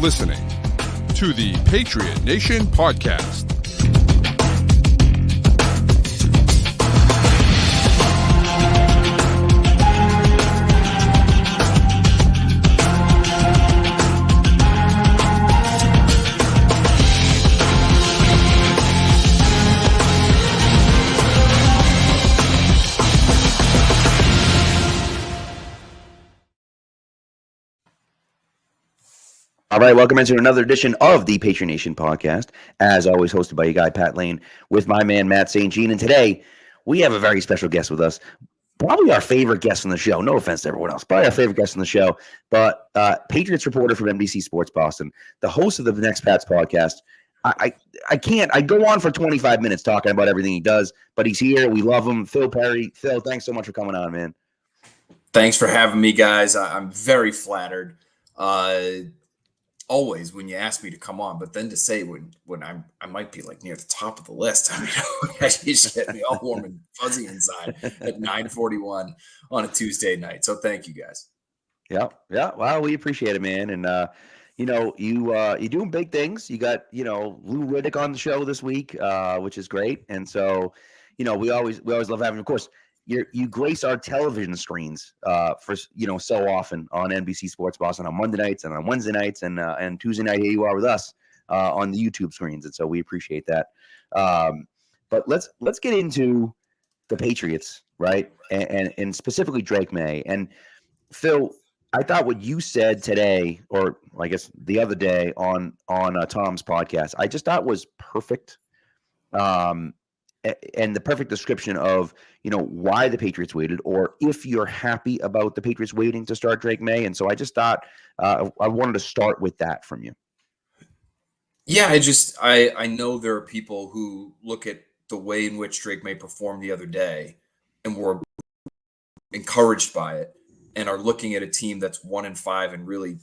listening to the Patriot Nation podcast. All right, welcome into another edition of the Patriot Nation podcast. As always, hosted by your guy, Pat Lane, with my man, Matt St. Jean. And today, we have a very special guest with us. Probably our favorite guest on the show. No offense to everyone else. Probably our favorite guest on the show. But Patriots reporter from NBC Sports Boston, the host of the Next Pats podcast. I can't. I go on for 25 minutes talking about everything he does, but he's here. We love him. Phil Perry. Phil, thanks so much for coming on, man. Thanks for having me, guys. I'm very flattered. Always when you ask me to come on, but then to say when I might be like near the top of the list, I mean, you just get me all warm and fuzzy inside at 9:41 on a Tuesday night. So thank you, guys. Yeah. Well, we appreciate it, man. And you're doing big things. You got Lou Riddick on the show this week, which is great. And so we always love having. Of course, you grace our television screens for so often on NBC Sports Boston on Monday nights and on Wednesday nights and Tuesday night here you are with us on the YouTube screens, and so we appreciate that. But let's get into the Patriots, right? And specifically Drake Maye. And Phil, I thought what you said today, or I guess the other day on Tom's podcast, I just thought was perfect. And the perfect description of, why the Patriots waited, or if you're happy about the Patriots waiting to start Drake Maye. And so I just thought I wanted to start with that from you. Yeah, I know there are people who look at the way in which Drake Maye performed the other day and were encouraged by it and are looking at a team that's 1-5 and really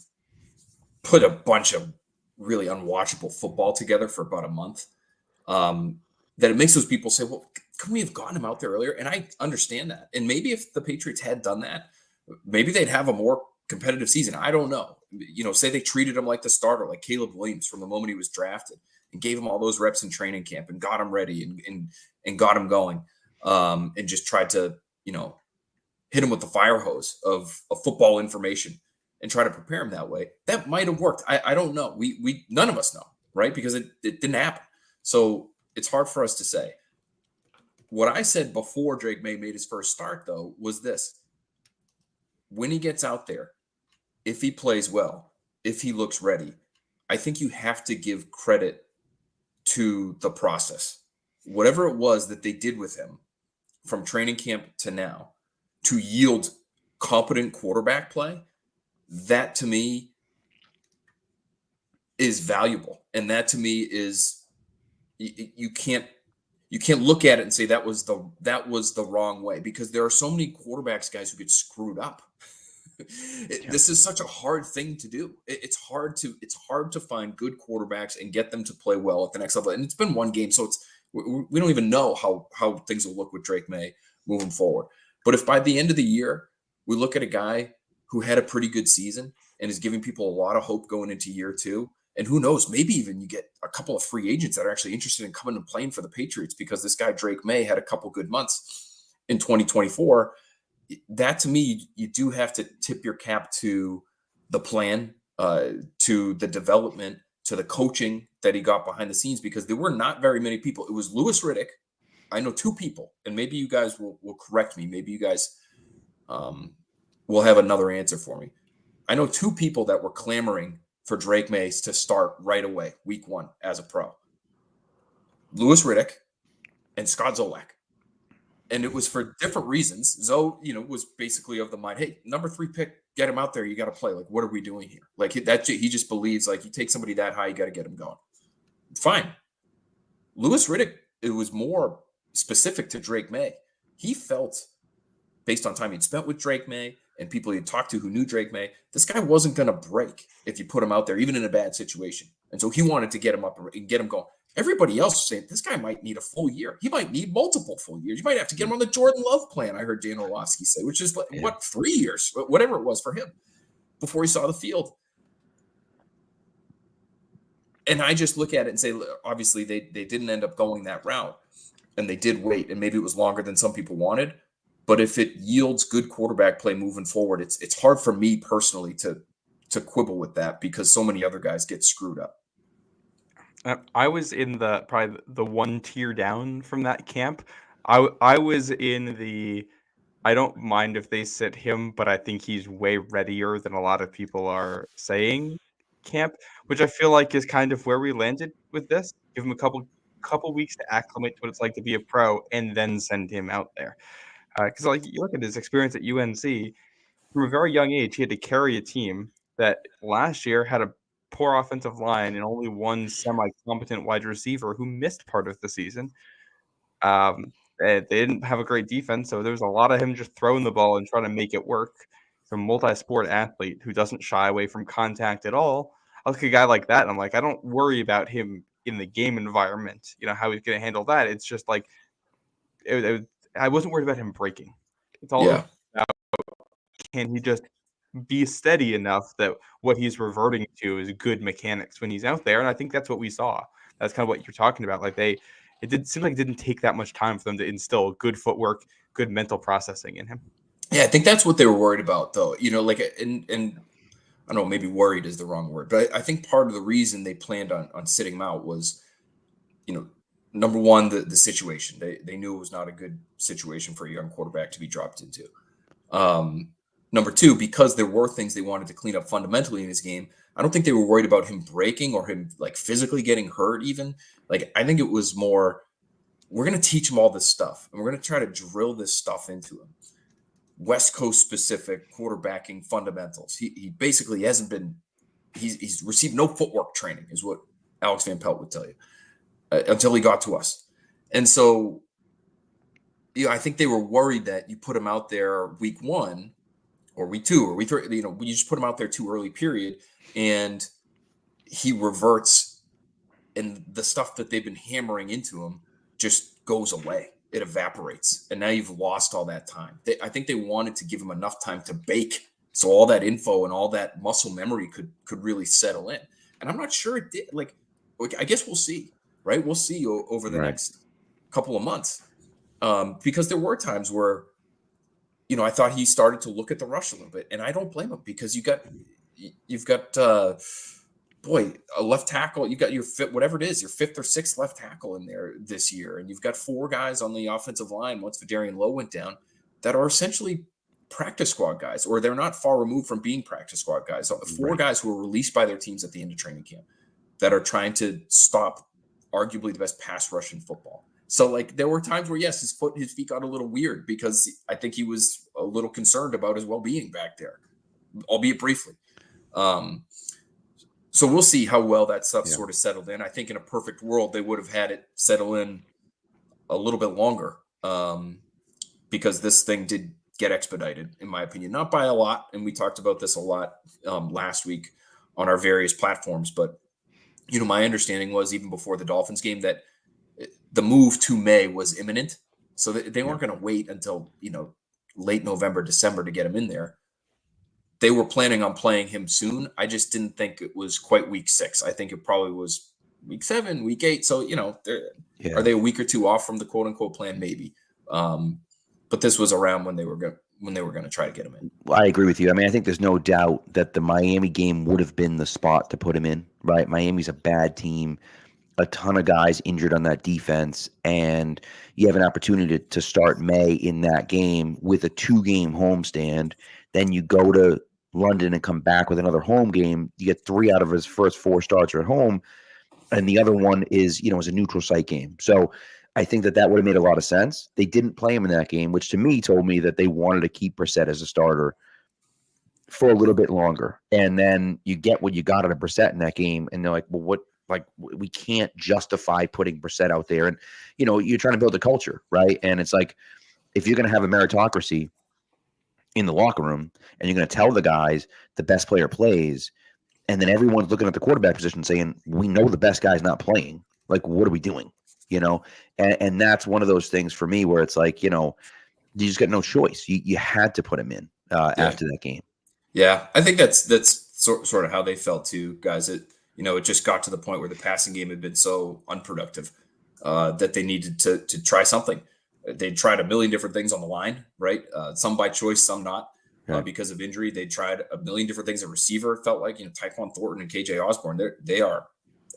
put a bunch of really unwatchable football together for about a month. That it makes those people say, well, couldn't we have gotten him out there earlier? And I understand that. And maybe if the Patriots had done that, maybe they'd have a more competitive season. I don't know. Say they treated him like the starter, like Caleb Williams from the moment he was drafted, and gave him all those reps in training camp and got him ready and got him going, and just tried to, hit him with the fire hose of football information and try to prepare him that way. That might have worked. I don't know. We none of us know, right? Because it didn't happen. So it's hard for us to say. What I said before Drake Maye made his first start, though, was this. When he gets out there, if he plays well, if he looks ready, I think you have to give credit to the process. Whatever it was that they did with him from training camp to now to yield competent quarterback play, that to me is valuable. And that to me is, you can't look at it and say that was the wrong way, because there are so many quarterbacks, guys, who get screwed up. This is such a hard thing to do. It's hard to find good quarterbacks and get them to play well at the next level. And it's been one game, so we don't even know how things will look with Drake Maye moving forward. But if by the end of the year we look at a guy who had a pretty good season and is giving people a lot of hope going into year two, and who knows, maybe even you get a couple of free agents that are actually interested in coming and playing for the Patriots because this guy Drake Maye had a couple good months in 2024. That to me, you do have to tip your cap to the plan, to the development, to the coaching that he got behind the scenes, because there were not very many people. It was Louis Riddick. I know two people, and maybe you guys will correct me. Maybe you guys will have another answer for me. I know two people that were clamoring for Drake Maye to start right away, week one, as a pro. Louis Riddick and Scott Zolak. And it was for different reasons. Zoe, was basically of the mind, hey, number 3 pick, get him out there. You got to play. Like, what are we doing here? Like, he just believes, like, you take somebody that high, you got to get him going. Fine. Louis Riddick, it was more specific to Drake Maye. He felt, based on time he'd spent with Drake Maye and people he'd talked to who knew Drake Maye, this guy wasn't going to break if you put him out there, even in a bad situation. And so he wanted to get him up and get him going. Everybody else was saying this guy might need a full year. He might need multiple full years. You might have to get him on the Jordan Love plan, I heard Dan Orlovsky say, which is, 3 years, whatever it was for him, before he saw the field. And I just look at it and say, obviously they didn't end up going that route, and they did wait, and maybe it was longer than some people wanted. But if it yields good quarterback play moving forward, it's hard for me personally to quibble with that because so many other guys get screwed up. I was in probably the one tier down from that camp. I was in the I don't mind if they sit him, but I think he's way readier than a lot of people are saying camp, which I feel like is kind of where we landed with this. Give him a couple weeks to acclimate to what it's like to be a pro, and then send him out there. Because like you look at his experience at UNC, from a very young age, he had to carry a team that last year had a poor offensive line and only one semi-competent wide receiver who missed part of the season. They didn't have a great defense, so there was a lot of him just throwing the ball and trying to make it work. He's a multi-sport athlete who doesn't shy away from contact at all. I look at a guy like that, and I'm like, I don't worry about him in the game environment, how he's going to handle that. It's just like, I wasn't worried about him breaking. It's all about, can he just be steady enough that what he's reverting to is good mechanics when he's out there. And I think that's what we saw. That's kind of what you're talking about. Like it seemed like it didn't take that much time for them to instill good footwork, good mental processing in him. Yeah, I think that's what they were worried about, though. And I don't know, maybe worried is the wrong word, but I think part of the reason they planned on sitting him out was, number one, the situation. They knew it was not a good situation for a young quarterback to be dropped into. Number two, because there were things they wanted to clean up fundamentally in his game, I don't think they were worried about him breaking or him like physically getting hurt even. Like, I think it was more, we're going to teach him all this stuff and we're going to try to drill this stuff into him. West Coast specific quarterbacking fundamentals. He basically hasn't been, he's received no footwork training is what Alex Van Pelt would tell you until he got to us. And so, I think they were worried that you put him out there week one or week two or week three, you just put him out there too early period and he reverts and the stuff that they've been hammering into him just goes away. It evaporates. And now you've lost all that time. I think they wanted to give him enough time to bake so all that info and all that muscle memory could really settle in. And I'm not sure it did. Like, I guess we'll see, right? We'll see over the next couple of months. Because there were times where, I thought he started to look at the rush a little bit, and I don't blame him because you've got a left tackle. You got your whatever it is, your fifth or sixth left tackle in there this year, and you've got four guys on the offensive line once Vidarian Lowe went down that are essentially practice squad guys, or they're not far removed from being practice squad guys. Four guys who were released by their teams at the end of training camp that are trying to stop arguably the best pass rush in football. So, like, there were times where, yes, his feet got a little weird because I think he was a little concerned about his well-being back there, albeit briefly. So we'll see how well that stuff sort of settled in. I think in a perfect world, they would have had it settle in a little bit longer because this thing did get expedited, in my opinion, not by a lot. And we talked about this a lot last week on our various platforms. But, my understanding was even before the Dolphins game that the move to May was imminent. So they weren't going to wait until, late November, December to get him in there. They were planning on playing him soon. I just didn't think it was quite week 6. I think it probably was week 7, week 8. So, are they a week or two off from the quote unquote plan? Maybe. But this was around when they were going to try to get him in. Well, I agree with you. I mean, I think there's no doubt that the Miami game would have been the spot to put him in, right? Miami's a bad team. A ton of guys injured on that defense, and you have an opportunity to start May in that game with a 2-game homestand. Then you go to London and come back with another home game. You get 3 out of his first 4 starts are at home, and the other one is, is a neutral site game. So I think that would have made a lot of sense. They didn't play him in that game, which to me told me that they wanted to keep Brissett as a starter for a little bit longer. And then you get what you got out of Brissett in that game, and they're like, well, what? Like, we can't justify putting Brissett out there. And, you're trying to build a culture, right? And it's like, if you're going to have a meritocracy in the locker room and you're going to tell the guys the best player plays, and then everyone's looking at the quarterback position saying, we know the best guy's not playing. Like, what are we doing? And that's one of those things for me where it's like, you just got no choice. You had to put him in after that game. Yeah, I think that's sort of how they felt too, guys. it just got to the point where the passing game had been so unproductive that they needed to try something. They tried a million different things on the line, right? Some by choice, some not. Because of injury, they tried a million different things at receiver. It felt like, Tyquan Thornton and KJ Osborne, they are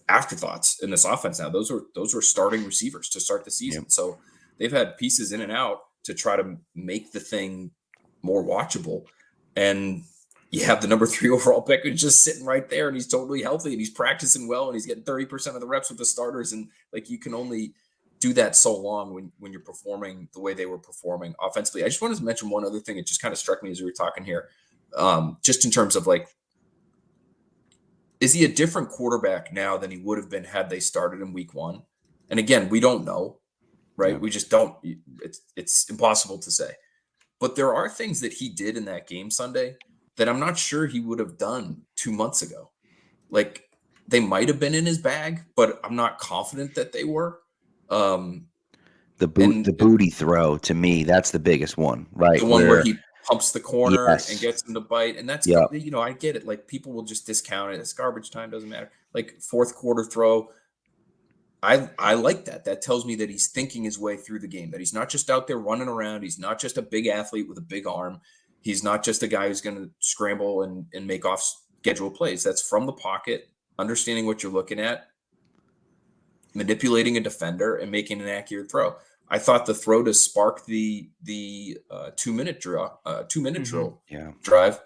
afterthoughts in this offense now. Those are starting receivers to start the season. Yep. So they've had pieces in and out to try to make the thing more watchable. And you have the number 3 overall pick who's just sitting right there, and he's totally healthy, and he's practicing well, and he's getting 30% of the reps with the starters. And you can only do that so long when you're performing the way they were performing offensively. I just wanted to mention one other thing. It just kind of struck me as we were talking here, just in terms of is he a different quarterback now than he would have been had they started in week 1? And again, we don't know, right? Yeah. We just don't. It's impossible to say. But there are things that he did in that game Sunday that I'm not sure he would have done 2 months ago. They might have been in his bag, but I'm not confident that they were. The booty throw, to me, that's the biggest one, right? The one where he pumps the corner and gets him to bite. And that's, I get it. People will just discount it. It's garbage time, doesn't matter. Fourth quarter throw. I like that. That tells me that he's thinking his way through the game, that he's not just out there running around. He's not just a big athlete with a big arm. He's not just a guy who's going to scramble and make off schedule plays. That's from the pocket, understanding what you're looking at, manipulating a defender, and making an accurate throw. I thought the throw to spark the 2-minute drill, drive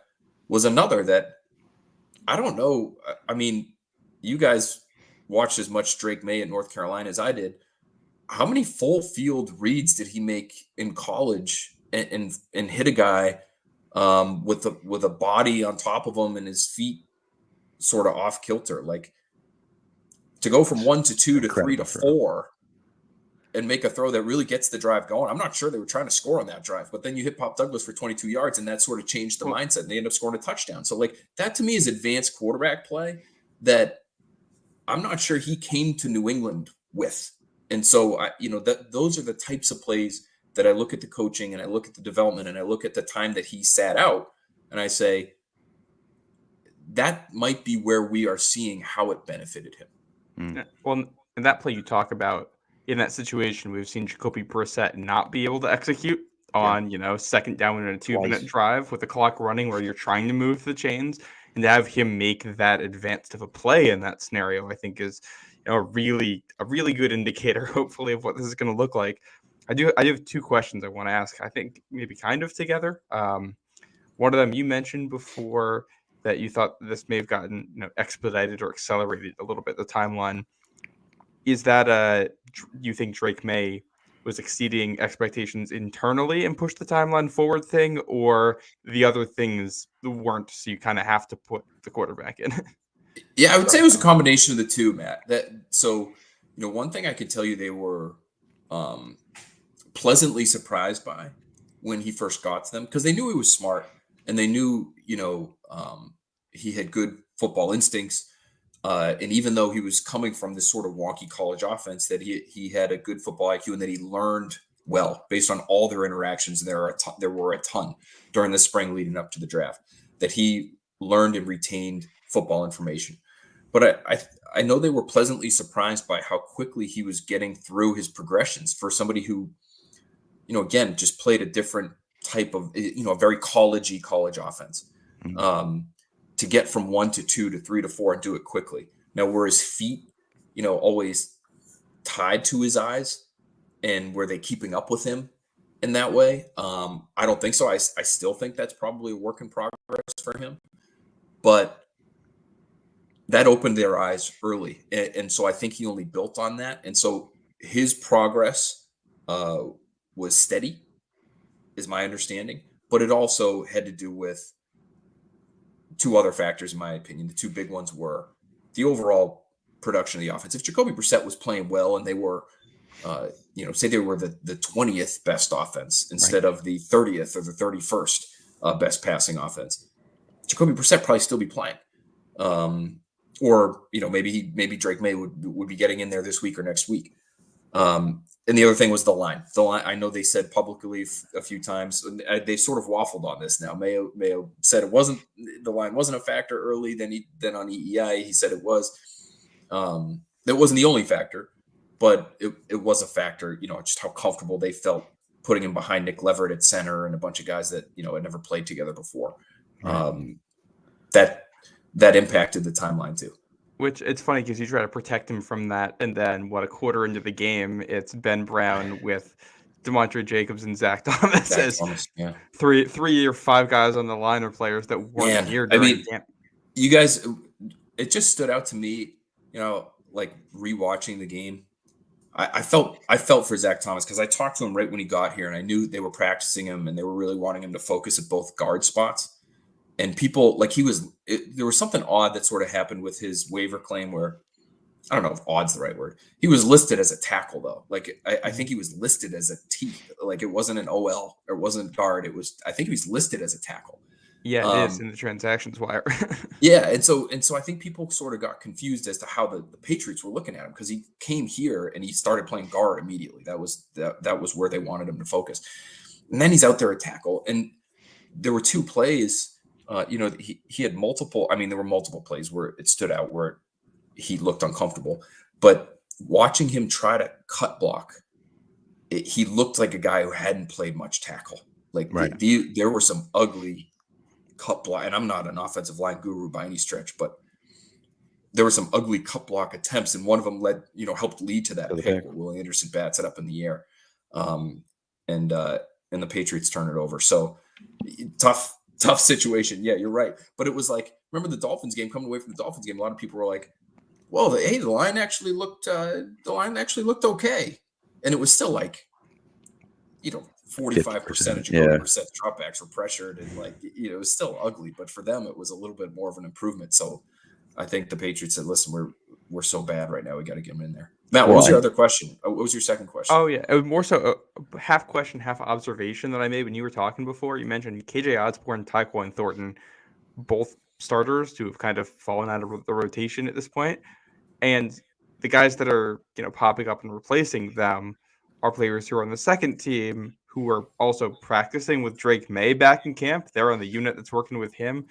was another that I don't know. I mean, you guys watched as much Drake Maye at North Carolina as I did. How many full field reads did he make in college and hit a guy with a body on top of him and his feet sort of off kilter? To go from 1 to 2 to 3 to 4 and make a throw that really gets the drive going. I'm not sure they were trying to score on that drive, but then you hit Pop Douglas for 22 yards, and that sort of changed the mindset, and they end up scoring a touchdown. So that to me is advanced quarterback play that I'm not sure he came to New England with. And so those are the types of plays that I look at the coaching, and I look at the development, and I look at the time that he sat out, and I say that might be where we are seeing how it benefited him. Well, in that play you talk about, in that situation, we've seen Jacoby Brissett not be able to execute on, second down in a 2-minute drive with the clock running where you're trying to move the chains, and to have him make that advanced of a play in that scenario, I think is a really good indicator, hopefully, of what this is going to look like. I have 2 questions I want to ask, I think maybe kind of together. One of them you mentioned before, that you thought this may have gotten expedited or accelerated a little bit, the timeline. Is that you think Drake Maye was exceeding expectations internally and pushed the timeline forward thing, or the other things weren't, so you kind of have to put the quarterback in? Yeah, I would say it was a combination of the two, Matt. One thing I could tell you they were pleasantly surprised by when he first got to them, because they knew he was smart, and they knew, he had good football instincts. And even though he was coming from this sort of wonky college offense, that he had a good football IQ, and that he learned well based on all their interactions. And there were a ton during the spring leading up to the draft, that he learned and retained football information. But I know they were pleasantly surprised by how quickly he was getting through his progressions for somebody who, again, just played a different type of, a very college offense. To get from 1 to 2 to 3 to 4 and do it quickly. Now, were his feet, always tied to his eyes, and were they keeping up with him in that way? I don't think so. I still think that's probably a work in progress for him, but that opened their eyes early. And so I think he only built on that. And so his progress was steady, is my understanding, but it also had to do with 2 other factors, in my opinion. The 2 big ones were the overall production of the offense. If Jacoby Brissett was playing well and they were, say they were the 20th best offense instead of the 30th or the 31st best passing offense, Jacoby Brissett probably still be playing. Or maybe Drake Maye would be getting in there this week or next week. And the other thing was the line. The line, I know they said publicly a few times, and they sort of waffled on this now. Mayo said the line wasn't a factor early. Then on EEI, he said it was. That wasn't the only factor, but it was a factor, just how comfortable they felt putting him behind Nick Leverett at center and a bunch of guys that, had never played together before. Right. That impacted the timeline too. Which it's funny because you try to protect him from that, and then a quarter into the game, it's Ben Brown with Demontre Jacobs and Zach Thomas as three or five guys on the line of players that weren't here during camp. You guys, it just stood out to me, like rewatching the game. I felt for Zach Thomas because I talked to him right when he got here, and I knew they were practicing him and they were really wanting him to focus at both guard spots. And people there was something odd that sort of happened with his waiver claim where, I don't know if odd's the right word. He was listed as a tackle though. Like I think he was listed as a T. Like it wasn't an OL or it wasn't guard. I think he was listed as a tackle. Yeah, it is in the transactions wire. Yeah, and so I think people sort of got confused as to how the Patriots were looking at him because he came here and he started playing guard immediately. That was where they wanted him to focus. And then he's out there at tackle, and there were two plays. He had multiple. I mean, there were multiple plays where it stood out where he looked uncomfortable. But watching him try to cut block, he looked like a guy who hadn't played much tackle. Like there were some ugly cut block, and I'm not an offensive line guru by any stretch, but there were some ugly cut block attempts, and one of them helped lead to that pick where Will Anderson bats it up in the air, and the Patriots turn it over. So tough situation. Yeah, you're right. But it was like, remember the Dolphins game, coming away from the Dolphins game, a lot of people were like, well, the line actually looked okay. And it was still like, 45% of Jacoby Brissett dropbacks were pressured, and it was still ugly, but for them it was a little bit more of an improvement. So I think the Patriots said, listen, we're so bad right now, we got to get them in there. Matt, what was your other question? What was your second question? Oh, yeah. It was more so a half question, half observation that I made when you were talking before. You mentioned KJ Osborne, Tyquan Thornton, both starters who have kind of fallen out of the rotation at this point. And the guys that are, popping up and replacing them are players who are on the second team who are also practicing with Drake Maye back in camp. They're on the unit that's working with him.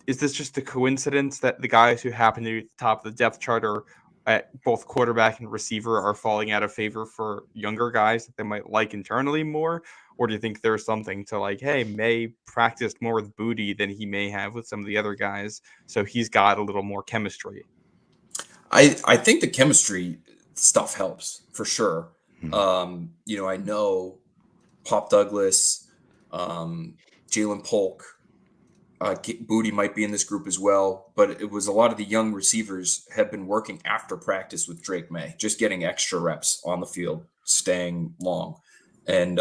Is this just a coincidence that the guys who happen to be at the top of the depth chart are at both quarterback and receiver are falling out of favor for younger guys that they might like internally more? Or do you think there's something to hey, May practiced more with Booty than he may have with some of the other guys, so he's got a little more chemistry? I think the chemistry stuff helps for sure. Mm-hmm. I know Pop Douglas, Jalen Polk, Booty might be in this group as well, but it was a lot of the young receivers have been working after practice with Drake Maye, just getting extra reps on the field, staying long, and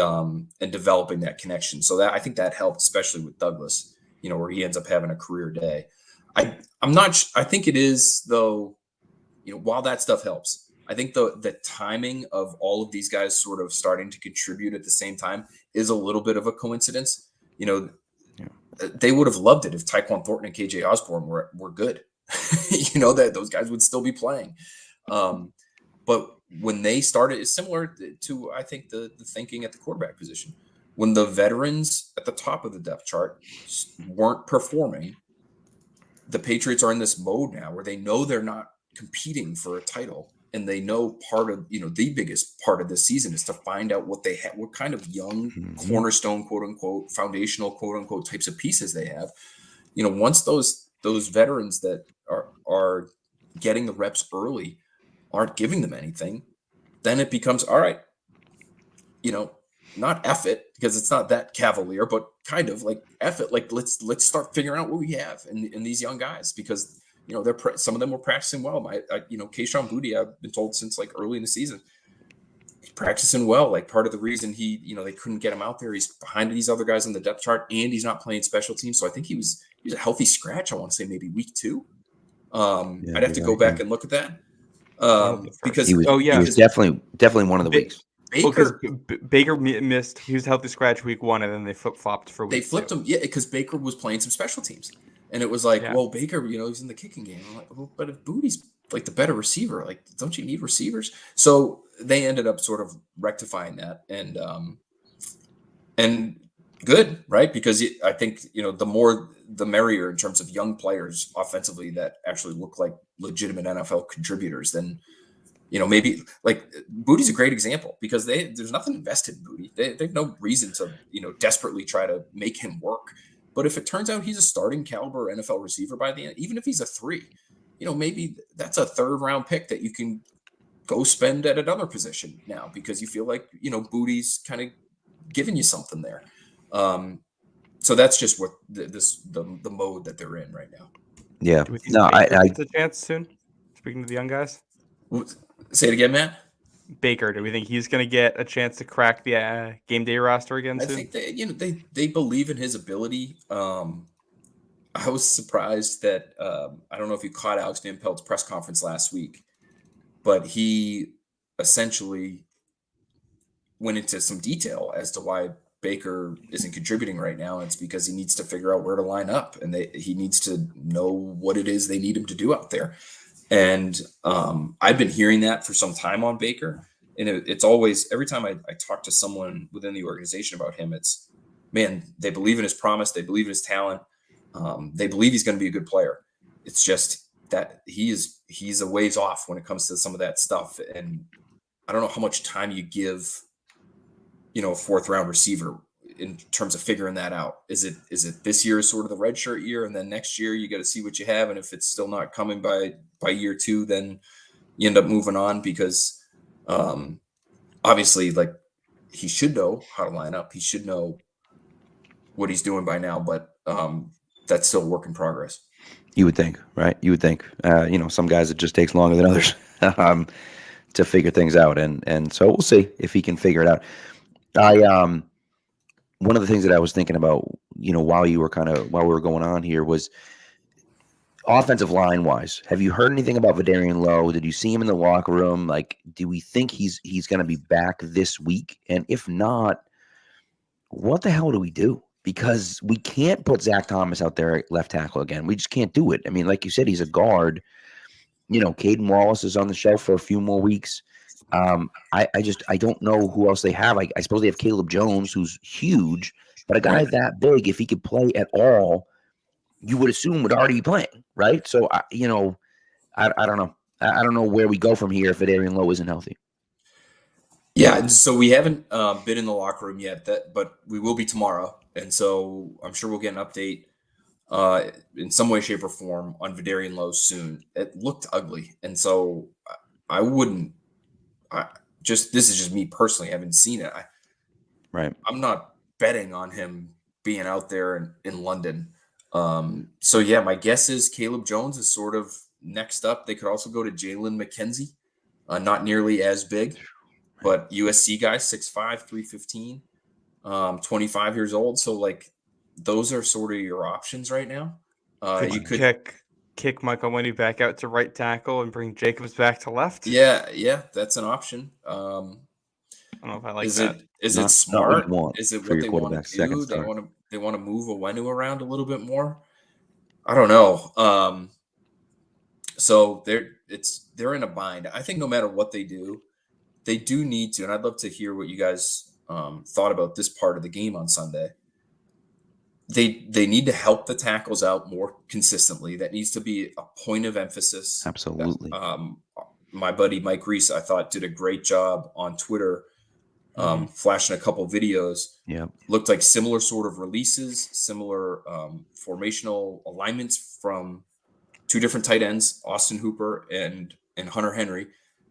developing that connection. So that I think that helped, especially with Douglas, where he ends up having a career day. I think it is though, while that stuff helps, I think the timing of all of these guys sort of starting to contribute at the same time is a little bit of a coincidence. They would have loved it if Tyquan Thornton and KJ Osborne were good. That those guys would still be playing. But when they started, it's similar to, I think, the thinking at the quarterback position. When the veterans at the top of the depth chart weren't performing, the Patriots are in this mode now where they know they're not competing for a title. And they know part of, the biggest part of this season is to find out what they have, what kind of young cornerstone, quote unquote, foundational, quote unquote, types of pieces they have. Once those veterans that are getting the reps early aren't giving them anything, then it becomes, all right, not F it, because it's not that cavalier, but kind of like F it. Like, let's start figuring out what we have in these young guys, because some of them were practicing well. Keyshawn Booty, I've been told since early in the season, he's practicing well. Part of the reason they couldn't get him out there, he's behind these other guys on the depth chart, and he's not playing special teams. So I think he was a healthy scratch. I want to say maybe week 2. I'd have to go back and look at that because he was definitely one of the weeks. Baker missed. He was healthy scratch week 1, and then they flip-flopped for week 2. They flipped him, because Baker was playing some special teams. And it was well, Baker, he's in the kicking game. I'm like, well, but if Booty's like the better receiver. Like, don't you need receivers? So they ended up sort of rectifying that, and good, right? Because I think, the more the merrier in terms of young players offensively that actually look like legitimate NFL contributors. Then, maybe like Booty's a great example because there's nothing invested in Booty. They have no reason to, desperately try to make him work. But if it turns out he's a starting caliber NFL receiver by the end, even if he's a 3, maybe that's a 3rd round pick that you can go spend at another position now because you feel like, Booty's kind of giving you something there. So that's just what the mode that they're in right now. Yeah. Do we think Baker gets a chance soon? Speaking to the young guys. Say it again, Matt. Baker, do we think he's going to get a chance to crack the game day roster again soon? I think they believe in his ability. I was surprised that I don't know if you caught Alex Van Pelt's press conference last week, but he essentially went into some detail as to why Baker isn't contributing right now. And it's because he needs to figure out where to line up, and he needs to know what it is they need him to do out there. And I've been hearing that for some time on Baker. And it's always, every time I talk to someone within the organization about him, it's, man, they believe in his promise. They believe in his talent. They believe he's going to be a good player. It's just that he's a ways off when it comes to some of that stuff. And I don't know how much time you give, a 4th round receiver in terms of figuring that out. Is it this year is sort of the red shirt year, and then next year you got to see what you have, and if it's still not coming by year 2, then you end up moving on because obviously, like, he should know how to line up. He should know what he's doing by now, but that's still a work in progress. You would think, right? You would think. Some guys it just takes longer than others to figure things out, and so we'll see if he can figure it out. One of the things that I was thinking about, while we were going on here was offensive line wise. Have you heard anything about Vidarian Lowe? Did you see him in the locker room? Like, do we think he's going to be back this week? And if not, what the hell do we do? Because we can't put Zach Thomas out there at left tackle again. We just can't do it. I mean, like you said, he's a guard. Caden Wallace is on the shelf for a few more weeks. I don't know who else they have. I suppose they have Caleb Jones, who's huge, but a guy that big, if he could play at all, you would assume would already be playing, right? So I don't know. I don't know where we go from here if Vidarian Lowe isn't healthy. Yeah, so we haven't been in the locker room yet, but we will be tomorrow, and so I'm sure we'll get an update in some way, shape, or form on Vidarian Lowe soon. It looked ugly, and so I wouldn't. This is just me personally. I haven't seen it. I'm not betting on him being out there in London. So yeah, my guess is Caleb Jones is sort of next up. They could also go to Jalen McKenzie, not nearly as big, but USC guy, 6'5", 315, 25 years old. So like those are sort of your options right now. You could kick Michael Winnie back out to right tackle and bring Jacobs back to left. Yeah, that's an option. I don't know if I like is that. Is it smart? Is it what they want to do? They want to move Owenu around a little bit more. I don't know. So they're in a bind. I think no matter what they do need to, and I'd love to hear what you guys thought about this part of the game on Sunday. They need to help the tackles out more consistently. That needs to be a point of emphasis. Absolutely. My buddy Mike Reese, I thought, did a great job on Twitter, flashing a couple videos. Yeah, looked like similar sort of releases, similar formational alignments from 2 different tight ends, Austin Hooper and Hunter Henry.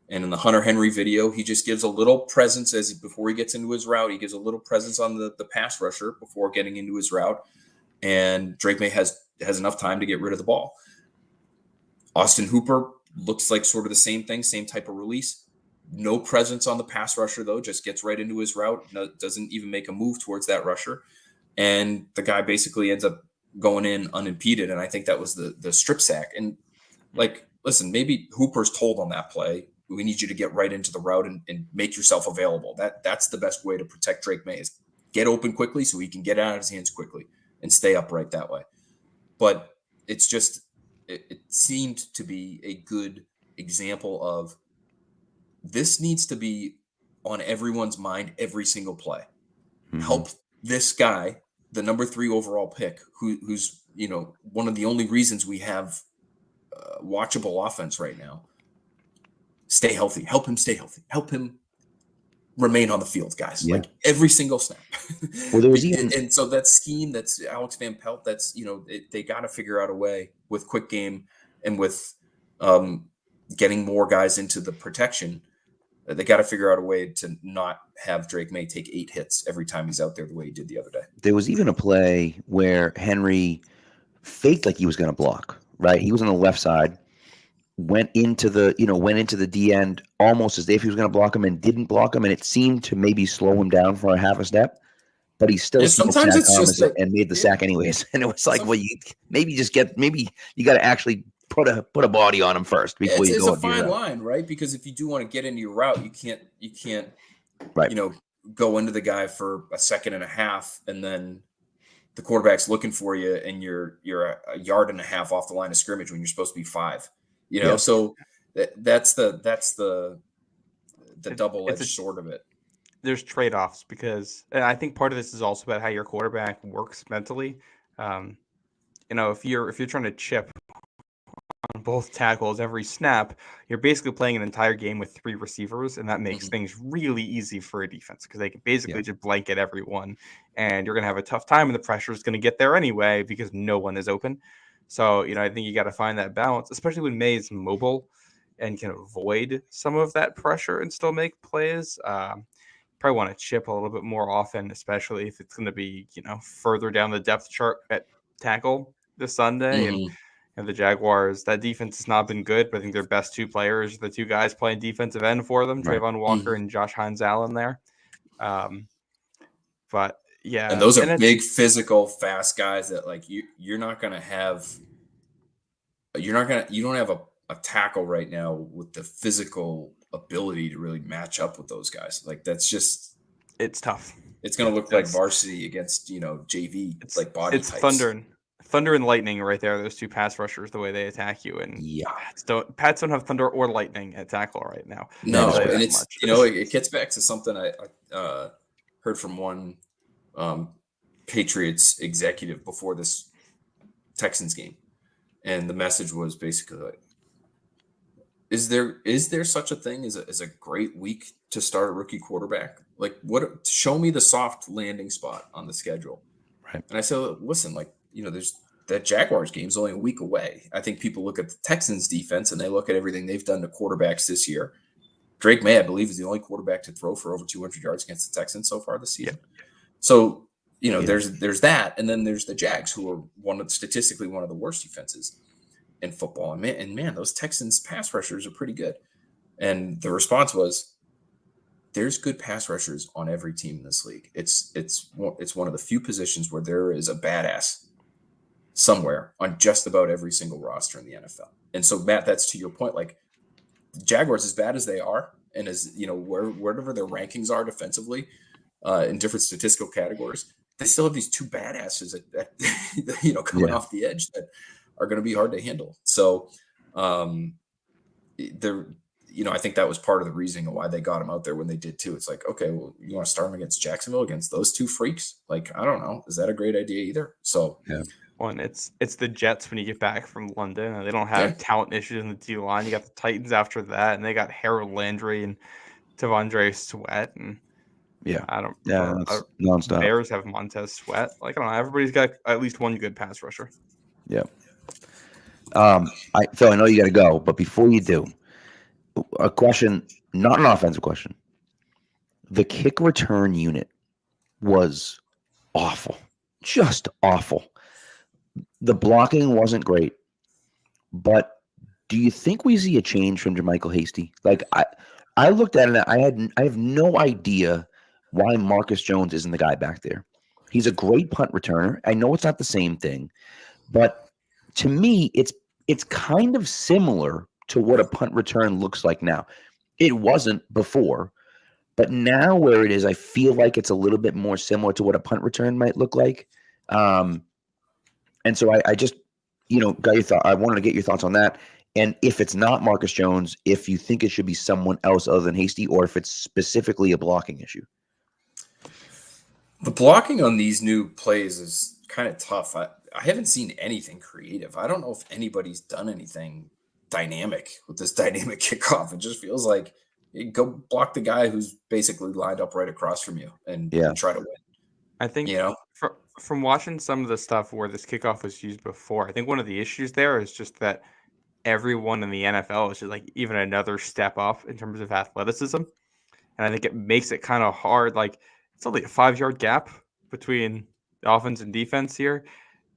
And in the Hunter Henry video, he just gives a little presence before he gets into his route. He gives a little presence on the pass rusher before getting into his route. And Drake Maye has enough time to get rid of the ball. Austin Hooper looks like sort of the same thing, same type of release. No presence on the pass rusher, though, just gets right into his route, doesn't even make a move towards that rusher. And the guy basically ends up going in unimpeded. And I think that was the strip sack. And like, listen, maybe Hooper's told on that play, we need you to get right into the route and make yourself available. That's the best way to protect Drake Maye, is get open quickly so he can get out of his hands quickly and stay upright that way. But it's just, it seemed to be a good example of this needs to be on everyone's mind every single play. Help this guy, the number 3 overall pick, who's one of the only reasons we have watchable offense right now. Stay healthy. Help him stay healthy. Help him remain on the field, guys. Yeah. Like every single snap. Well, there was even, and so that scheme, that's Alex Van Pelt. That's they got to figure out a way with quick game and with getting more guys into the protection. They got to figure out a way to not have Drake Maye take 8 hits every time he's out there the way he did the other day. there was even a play where Henry faked like he was going to block, right? He was on the left side, went into the D end almost as if he was going to block him and didn't block him. And it seemed to maybe slow him down for a half a step, but he still sometimes it's just and made the sack anyways. And it was like, well, you got to actually put a body on him first before you go. It's a fine line, right? Because if you do want to get into your route, you can't, right. Go into the guy for a second and a half, and then the quarterback's looking for you, and you're a yard and a half off the line of scrimmage when you're supposed to be 5. So that's the double-edged sword of it. There's trade-offs because I think part of this is also about how your quarterback works mentally. If you're trying to chip on both tackles every snap, you're basically playing an entire game with 3 receivers, and that makes things really easy for a defense because they can basically just blanket everyone, and you're going to have a tough time, and the pressure is going to get there anyway because no one is open. So, I think you got to find that balance, especially when Maye is mobile and can avoid some of that pressure and still make plays. Probably want to chip a little bit more often, especially if it's going to be, further down the depth chart at tackle this Sunday. And the Jaguars, that defense has not been good, but I think their best 2 players, the 2 guys playing defensive end for them, right. Trayvon Walker and Josh Hines-Allen there. But yeah, and those are big, physical, fast guys that you don't have a tackle right now with the physical ability to really match up with those guys. It's tough. It's going to look like varsity against, JV, it's like body types. It's thunder and lightning right there. Those 2 pass rushers, the way they attack you. And Pats don't have thunder or lightning at tackle right now. No, and it's, it gets back to something I heard from one Patriots executive before this Texans game. And the message was basically like, is there such a thing as a great week to start a rookie quarterback? Like, show me the soft landing spot on the schedule. Right. And I said, listen, there's that Jaguars game's only a week away. I think people look at the Texans defense and they look at everything they've done to quarterbacks this year. Drake Maye, I believe, is the only quarterback to throw for over 200 yards against the Texans so far this season. Yeah. So, there's that. And then there's the Jags, who are statistically one of the worst defenses in football. And man, those Texans pass rushers are pretty good. And the response was, there's good pass rushers on every team in this league. It's one of the few positions where there is a badass somewhere on just about every single roster in the NFL. And so, Matt, that's to your point. Like, the Jaguars, as bad as they are, and as wherever their rankings are defensively in different statistical categories, they still have these 2 badasses that coming off the edge that are going to be hard to handle. So, I think that was part of the reasoning why they got him out there when they did too. It's like, okay, well, you want to start him against Jacksonville, against those 2 freaks? Like, I don't know. Is that a great idea either? So, yeah. One, it's the Jets when you get back from London, and they don't have talent issues in the D line. You got the Titans after that, and they got Harold Landry and Tavondre Sweat, and nonstop. Bears have Montez Sweat. Like, I don't know. Everybody's got at least one good pass rusher. Yeah. Phil, I know you got to go, but before you do, a question, not an offensive question. The kick return unit was awful, just awful. The blocking wasn't great, but do you think we see a change from Jermichael Hasty? Like, I looked at it, and I have no idea why Marcus Jones isn't the guy back there. He's a great punt returner. I know it's not the same thing, but to me, it's kind of similar to what a punt return looks like now. It wasn't before, but now where it is, I feel like it's a little bit more similar to what a punt return might look like. And so I just, got your thought. I wanted to get your thoughts on that. And if it's not Marcus Jones, if you think it should be someone else other than Hasty, or if it's specifically a blocking issue. The blocking on these new plays is kind of tough. I haven't seen anything creative. I don't know if anybody's done anything dynamic with this dynamic kickoff. It just feels like you go block the guy who's basically lined up right across from you and try to win. I think from watching some of the stuff where this kickoff was used before, I think one of the issues there is just that everyone in the NFL is just like even another step up in terms of athleticism. And I think it makes it kind of hard. Like it's only a 5-yard gap between the offense and defense here.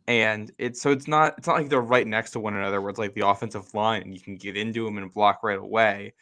And it's not like they're right next to one another where it's like the offensive line and you can get into them and block right away.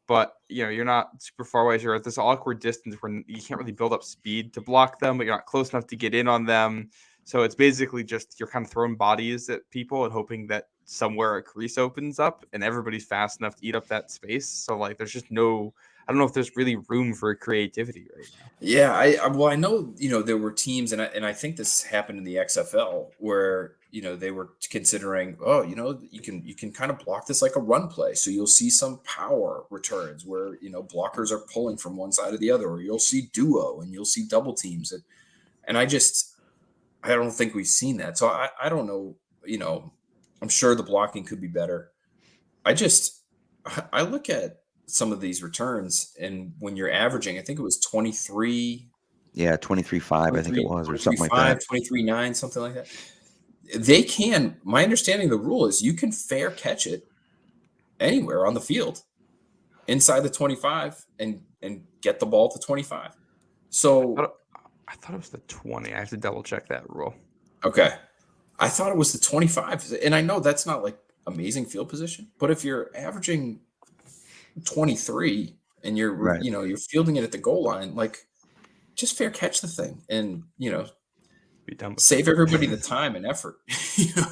But you're not super far away. You're at this awkward distance where you can't really build up speed to block them, but you're not close enough to get in on them. So it's basically just you're kind of throwing bodies at people and hoping that somewhere a crease opens up and everybody's fast enough to eat up that space. So like there's just I don't know if there's really room for creativity right now. Yeah, I know there were teams and I think this happened in the XFL where they were considering you can kind of block this like a run play, so you'll see some power returns where blockers are pulling from one side or the other, or you'll see duo and you'll see double teams and I don't think we've seen that, so I don't know. I'm sure the blocking could be better. I look at some of these returns, and when you're averaging, I think it was 23. Yeah, 23.5, I think it was, or something like that. 23.9, something like that. They can, my understanding of the rule is you can fair catch it anywhere on the field inside the 25 and get the ball to 25. So I thought it was the 20. I have to double check that rule. Okay. I thought it was the 25. And I know that's not like amazing field position, but if you're averaging 23 and you're you're fielding it at the goal line, like just fair catch the thing and be done with save everybody the time and effort.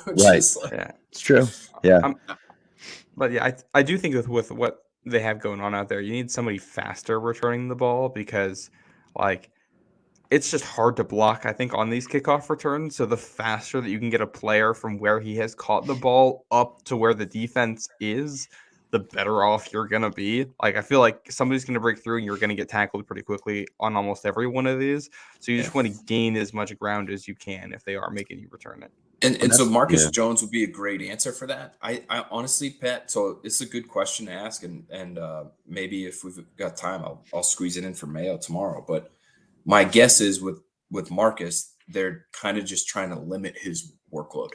Right. Yeah, it's true. Yeah. But yeah, I do think with what they have going on out there, you need somebody faster returning the ball because like it's just hard to block, I think, on these kickoff returns. So the faster that you can get a player from where he has caught the ball up to where the defense is, the better off you're going to be. Like, I feel like somebody's going to break through and you're going to get tackled pretty quickly on almost every one of these. So you just want to gain as much ground as you can if they are making you return it. And so Marcus Jones would be a great answer for that. I honestly, Pat, so it's a good question to ask. And maybe if we've got time, I'll squeeze it in for Mayo tomorrow. But my guess is with Marcus, they're kind of just trying to limit his workload.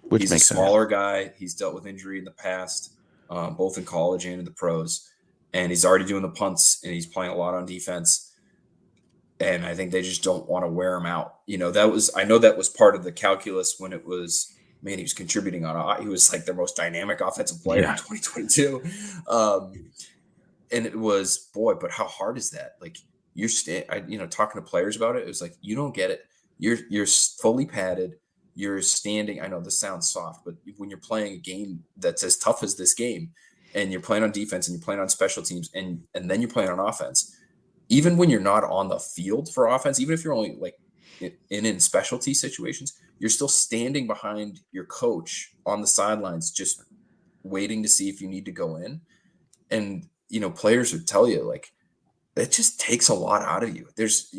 He's a smaller guy. He's dealt with injury in the past, both in college and in the pros. And he's already doing the punts, and he's playing a lot on defense. And I think they just don't want to wear him out. I know that was part of the calculus when it was, man, he was contributing he was like their most dynamic offensive player in 2022. And it was, boy, but how hard is that? Like, you're talking to players about it, it was like, you don't get it. You're fully padded. You're standing. I know this sounds soft, but when you're playing a game that's as tough as this game, and you're playing on defense and you're playing on special teams, and then you're playing on offense, even when you're not on the field for offense, even if you're only like in specialty situations, you're still standing behind your coach on the sidelines, just waiting to see if you need to go in. And players would tell you, like, that just takes a lot out of you. There's,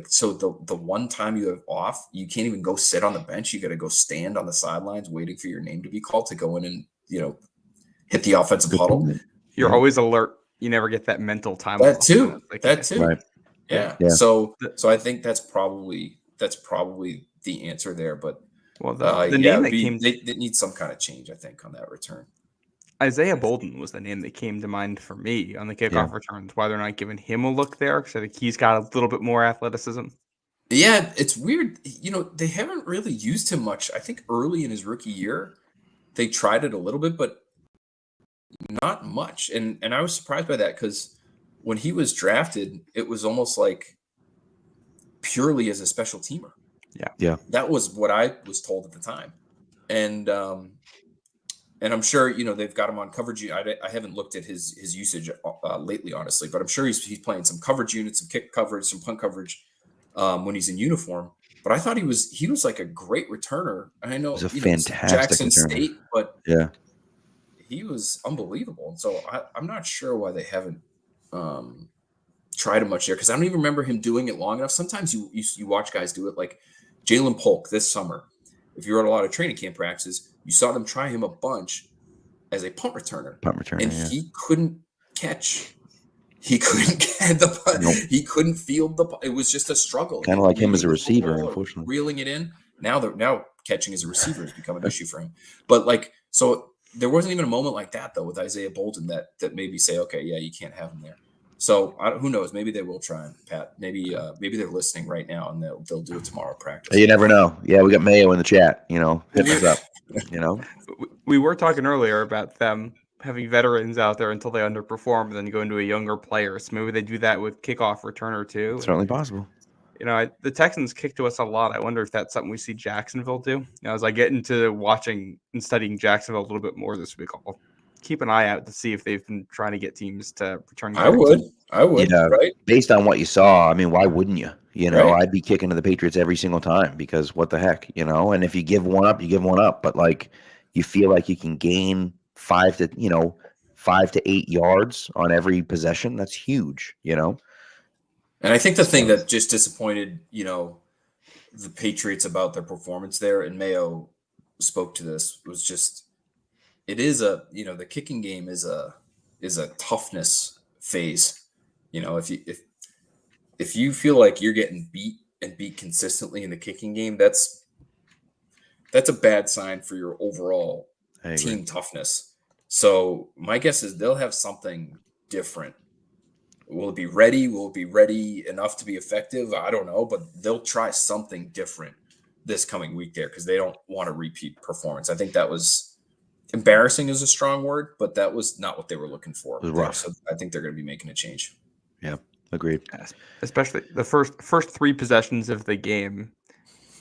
so the one time you have off, you can't even go sit on the bench. You got to go stand on the sidelines waiting for your name to be called to go in and, hit the offensive huddle. You're always alert. You never get that mental time. That too. Right. Yeah. So I think that's probably the answer there. But the name that came, they need some kind of change, I think, on that return. Isaiah Bolden was the name that came to mind for me on the kickoff returns. Why they're not giving him a look there, because I think he's got a little bit more athleticism. Yeah, it's weird. They haven't really used him much. I think early in his rookie year, they tried it a little bit, but not much. And I was surprised by that, because when he was drafted, it was almost like purely as a special teamer. Yeah. That was what I was told at the time. And I'm sure, they've got him on coverage. I haven't looked at his usage lately, honestly, but I'm sure he's playing some coverage units, some kick coverage, some punt coverage when he's in uniform. But I thought he was like a great returner. And I know he's a fantastic Jackson returner. State, but he was unbelievable. And so I'm not sure why they haven't tried him much there, because I don't even remember him doing it long enough. Sometimes you watch guys do it, like Jalen Polk this summer. If you were at a lot of training camp practices, you saw them try him a bunch as a punt returner. And he couldn't catch. He couldn't get the punt. Nope. He couldn't field the punt. It was just a struggle. Kind of like him as a receiver, unfortunately. Reeling it in. Now catching as a receiver has become an issue for him. But so there wasn't even a moment like that, though, with Isaiah Bolton that made me say, okay, yeah, you can't have him there. So who knows? Maybe they will try, Pat. Maybe they're listening right now and they'll do it tomorrow at practice. You never know. Yeah, we got Mayo in the chat. Hit us up. We were talking earlier about them having veterans out there until they underperform, and then go into a younger player. So maybe they do that with kickoff returner too. It's certainly possible. The Texans kick to us a lot. I wonder if that's something we see Jacksonville do. As I get into watching and studying Jacksonville a little bit more this week, I'll keep an eye out to see if they've been trying to get teams to return. I would. Right? Based on what you saw, I mean, why wouldn't you? Right. I'd be kicking to the Patriots every single time, because what the heck, and if you give one up, you give one up. But you feel like you can gain 5 to 8 yards on every possession. That's huge, And I think the thing that just disappointed, the Patriots about their performance there, and Mayo spoke to this, was just, it is the kicking game is a toughness phase. If you feel like you're getting beat consistently in the kicking game, that's a bad sign for your overall team toughness. So my guess is they'll have something different. Will it be ready? Will it be ready enough to be effective? I don't know, but they'll try something different this coming week there, because they don't want a repeat performance. I think that was embarrassing is a strong word, but that was not what they were looking for. It was rough. So I think they're going to be making a change. Yeah, agreed. Especially the first 3 possessions of the game.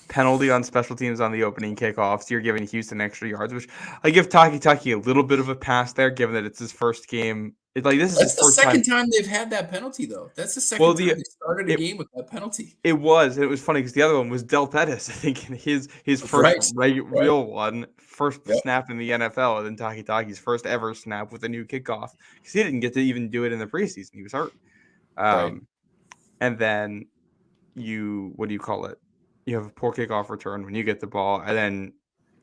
Penalty on special teams on the opening kickoffs. You're giving Houston extra yards, which I give Taki a little bit of a pass there, given that it's his first game. This is That's the first second time they've had that penalty, though. That's the second time they started a game with that penalty. It was funny because the other one was Del Pettis, I think, in his first real one, first snap in the NFL, and then Taki's first ever snap with a new kickoff, because he didn't get to even do it in the preseason. He was hurt. And then you have a poor kickoff return when you get the ball, and then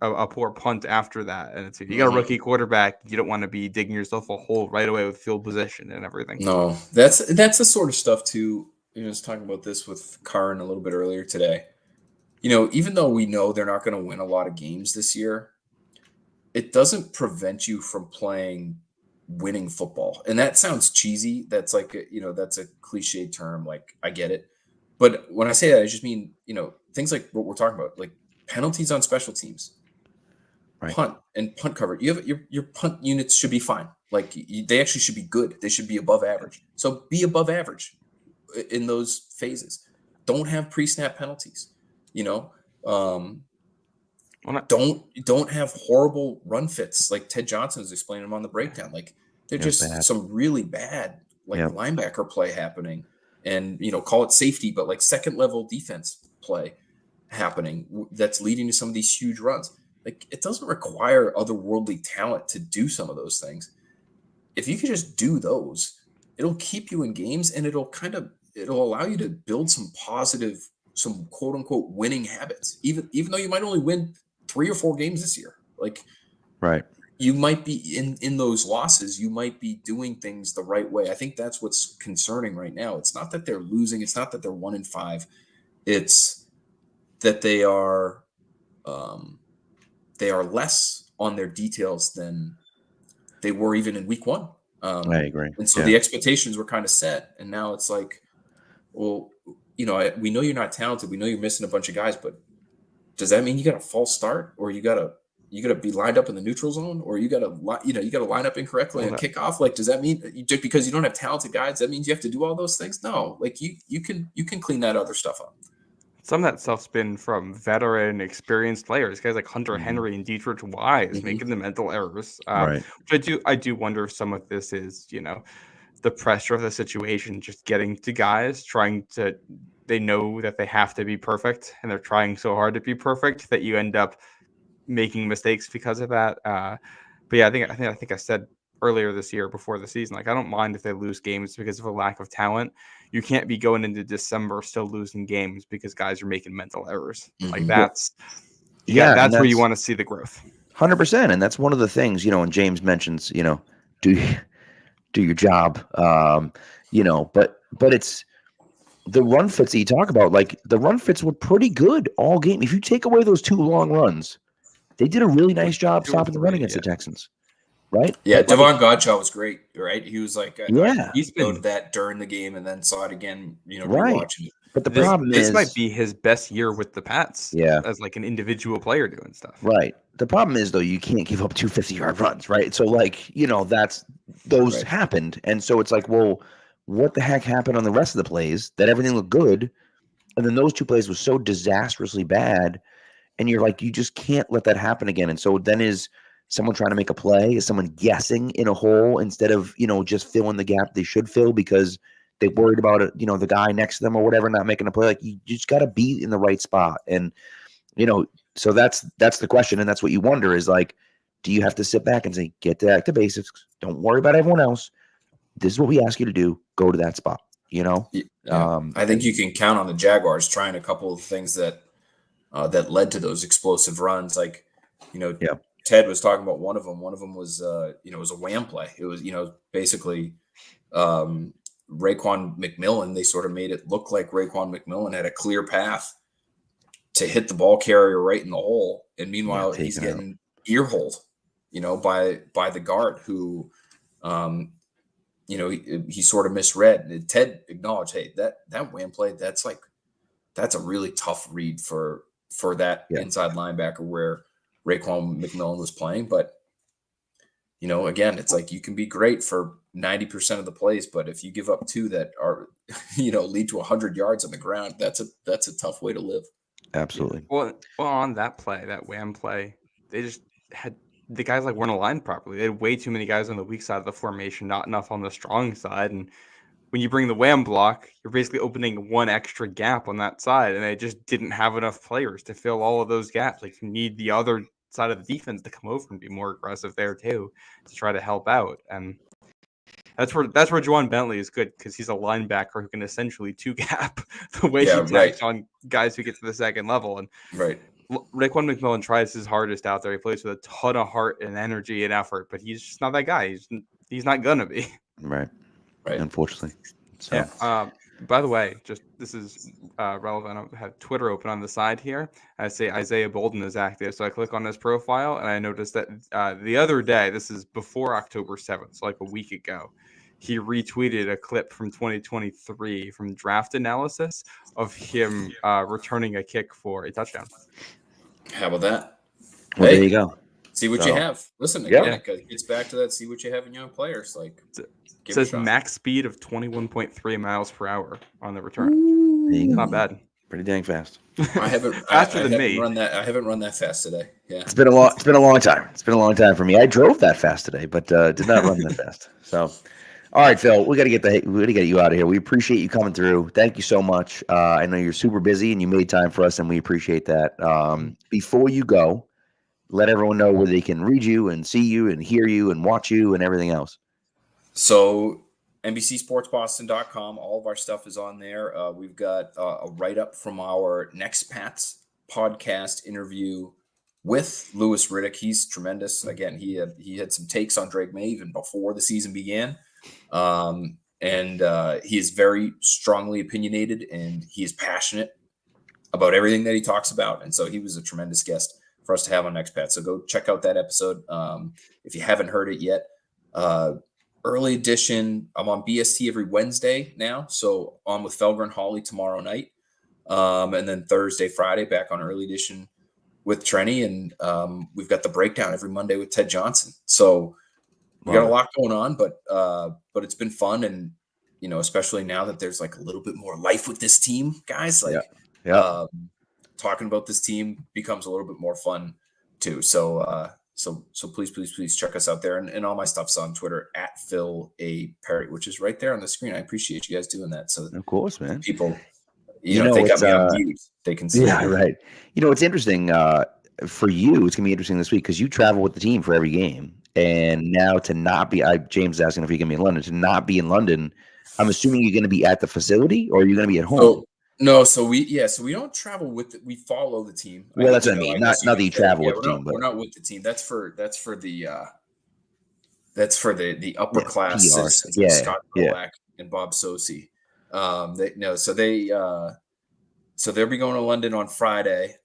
a poor punt after that. And you got a rookie quarterback. You don't want to be digging yourself a hole right away with field position and everything. No, that's the sort of stuff too. I was talking about this with Karin a little bit earlier today. Even though we know they're not going to win a lot of games this year, it doesn't prevent you from playing winning football. And that sounds cheesy. That's that's a cliche term. I get it. But when I say that, I just mean, things like what we're talking about, like penalties on special teams, punt and punt cover. You have your punt units should be fine. They actually should be good. They should be above average. So be above average in those phases. Don't have pre-snap penalties. Don't have horrible run fits like Ted Johnson is explaining them on the breakdown. They're just some really bad linebacker play happening. And, call it safety, but second level defense play happening that's leading to some of these huge runs. It doesn't require otherworldly talent to do some of those things. If you can just do those, it'll keep you in games, and it'll allow you to build some positive, some quote unquote winning habits, even though you might only win 3 or 4 games this year. You might be in those losses, you might be doing things the right way. I think that's what's concerning right now. It's not that they're losing. It's not that they're 1-5. It's that they are less on their details than they were even in week 1. I agree. And so the expectations were kind of set. And now it's well, we know you're not talented. We know you're missing a bunch of guys, but does that mean you got a false start, or you got to be lined up in the neutral zone, or you got to line up incorrectly and kick off? Does that mean just because you don't have talented guys, that means you have to do all those things? No, you can clean that other stuff up. Some of that stuff's been from veteran, experienced players, guys like Hunter Henry and Dietrich Wise, making the mental errors. Which I do wonder if some of this is, the pressure of the situation, just getting to guys they know that they have to be perfect, and they're trying so hard to be perfect that you end up making mistakes because of that. But yeah, I think I said earlier this year before the season, like I don't mind if they lose games because of a lack of talent. You can't be going into December still losing games because guys are making mental errors. Like that's and where you that's want to see the growth. 100%. And that's one of the things, and James mentions, do your job, but it's the run fits that you talk about. Like the run fits were pretty good all game. If you take away those 2 long runs, they did a really nice job stopping the run against the Texans, right? Yeah, But Devon Godshaw was great, right? He was like, Yeah. he's been that during the game and then saw it again, Right. rewatching it. But the problem This is might be his best year with the Pats. Yeah. As like an individual player doing stuff. Right. The problem is though, you can't give up 2 50-yard runs, right? So like, that's those happened. And so it's like, well, what the heck happened on the rest of the plays that everything looked good? And then those 2 plays was so disastrously bad. And you're like, you just can't let that happen again. And so then is someone trying to make a play? Is someone guessing in a hole instead of, just filling the gap they should fill because they worried about it, the guy next to them or whatever, not making a play? Like you just got to be in the right spot. And, so that's the question. And that's what you wonder is like, do you have to sit back and say, get back to basics? Don't worry about everyone else. This is what we ask you to do. Go to that spot, Yeah. I think you can count on the Jaguars trying a couple of things that led to those explosive runs. Like, Ted was talking about one of them. One of them was, it was a wham play. It was, basically Raekwon McMillan. They sort of made it look like Raekwon McMillan had a clear path to hit the ball carrier right in the hole. And meanwhile, he's getting ear-holed, by the guard who, he sort of misread. And Ted acknowledged, hey, that wham play, that's a really tough read for that inside linebacker where Raekwon McMillan was playing. But, again, it's like you can be great for 90% of the plays, but if you give up 2 that are, lead to 100 yards on the ground, that's a tough way to live. Absolutely. Well, on that play, that wham play, they just had the guys weren't aligned properly. They had way too many guys on the weak side of the formation, not enough on the strong side. And when you bring the wham block, you're basically opening 1 extra gap on that side, and they just didn't have enough players to fill all of those gaps. Like you need the other side of the defense to come over and be more aggressive there too to try to help out. And that's where Juwan Bentley is good because he's a linebacker who can essentially 2-gap the way he takes on guys who get to the second level. And Raekwon McMillan tries his hardest out there. He plays with a ton of heart and energy and effort, but he's just not that guy. He's not gonna be. Right. Unfortunately. So. Yeah. By the way, just this is relevant. I have Twitter open on the side here. I say Isaiah Bolden is active, so I click on his profile and I noticed that the other day, this is before October 7th, so like a week ago, he retweeted a clip from 2023 from Draft Analysis of him returning a kick for a touchdown. How about that? Well, there you go. See what you have. Listen, again, it gets back to that. See what you have in young players. Like, it says max speed of 21.3 miles per hour on the return. Not bad. Pretty dang fast. I haven't faster than me. I haven't run that fast today. Yeah, it's been a long time. It's been a long time for me. I drove that fast today, but did not run that fast. So, all right, Phil, we got to get you out of here. We appreciate you coming through. Thank you so much. I know you're super busy and you made time for us, and we appreciate that. Before you go, let everyone know where they can read you and see you and hear you and watch you and everything else. So NBCSportsBoston.com, all of our stuff is on there. We've got a write-up from our Next Pats podcast interview with Louis Riddick. He's tremendous. Again, he had some takes on Drake Maye even before the season began. And he is very strongly opinionated, and he is passionate about everything that he talks about. And so he was a tremendous guest for us to have on Next Pat. So go check out that episode if you haven't heard it yet. Early edition, I'm on BST every Wednesday now. So on with Felger and Hawley tomorrow night. And then Thursday, Friday, back on early edition with Trenny. And we've got the breakdown every Monday with Ted Johnson. So we got a lot going on, but it's been fun. And, especially now that there's like a little bit more life with this team, guys, talking about this team becomes a little bit more fun too. So please check us out there. And all my stuff's on Twitter at Phil A. Perry, which is right there on the screen. I appreciate you guys doing that. So of course, man. People, if they got me on mute, they can see. Yeah, right. It's interesting for you. It's gonna be interesting this week because you travel with the team for every game, and now to not be. James is asking if you're going to be in London. To not be in London, I'm assuming you're going to be at the facility, or you're going to be at home. So, no, so we don't travel with it. We follow the team. Well, that's what I mean. Not that you travel with the team, but we're not with the team. That's for the upper class PR. citizens, like Scott Nowak and Bob Sosi. So they'll be going to London on Friday.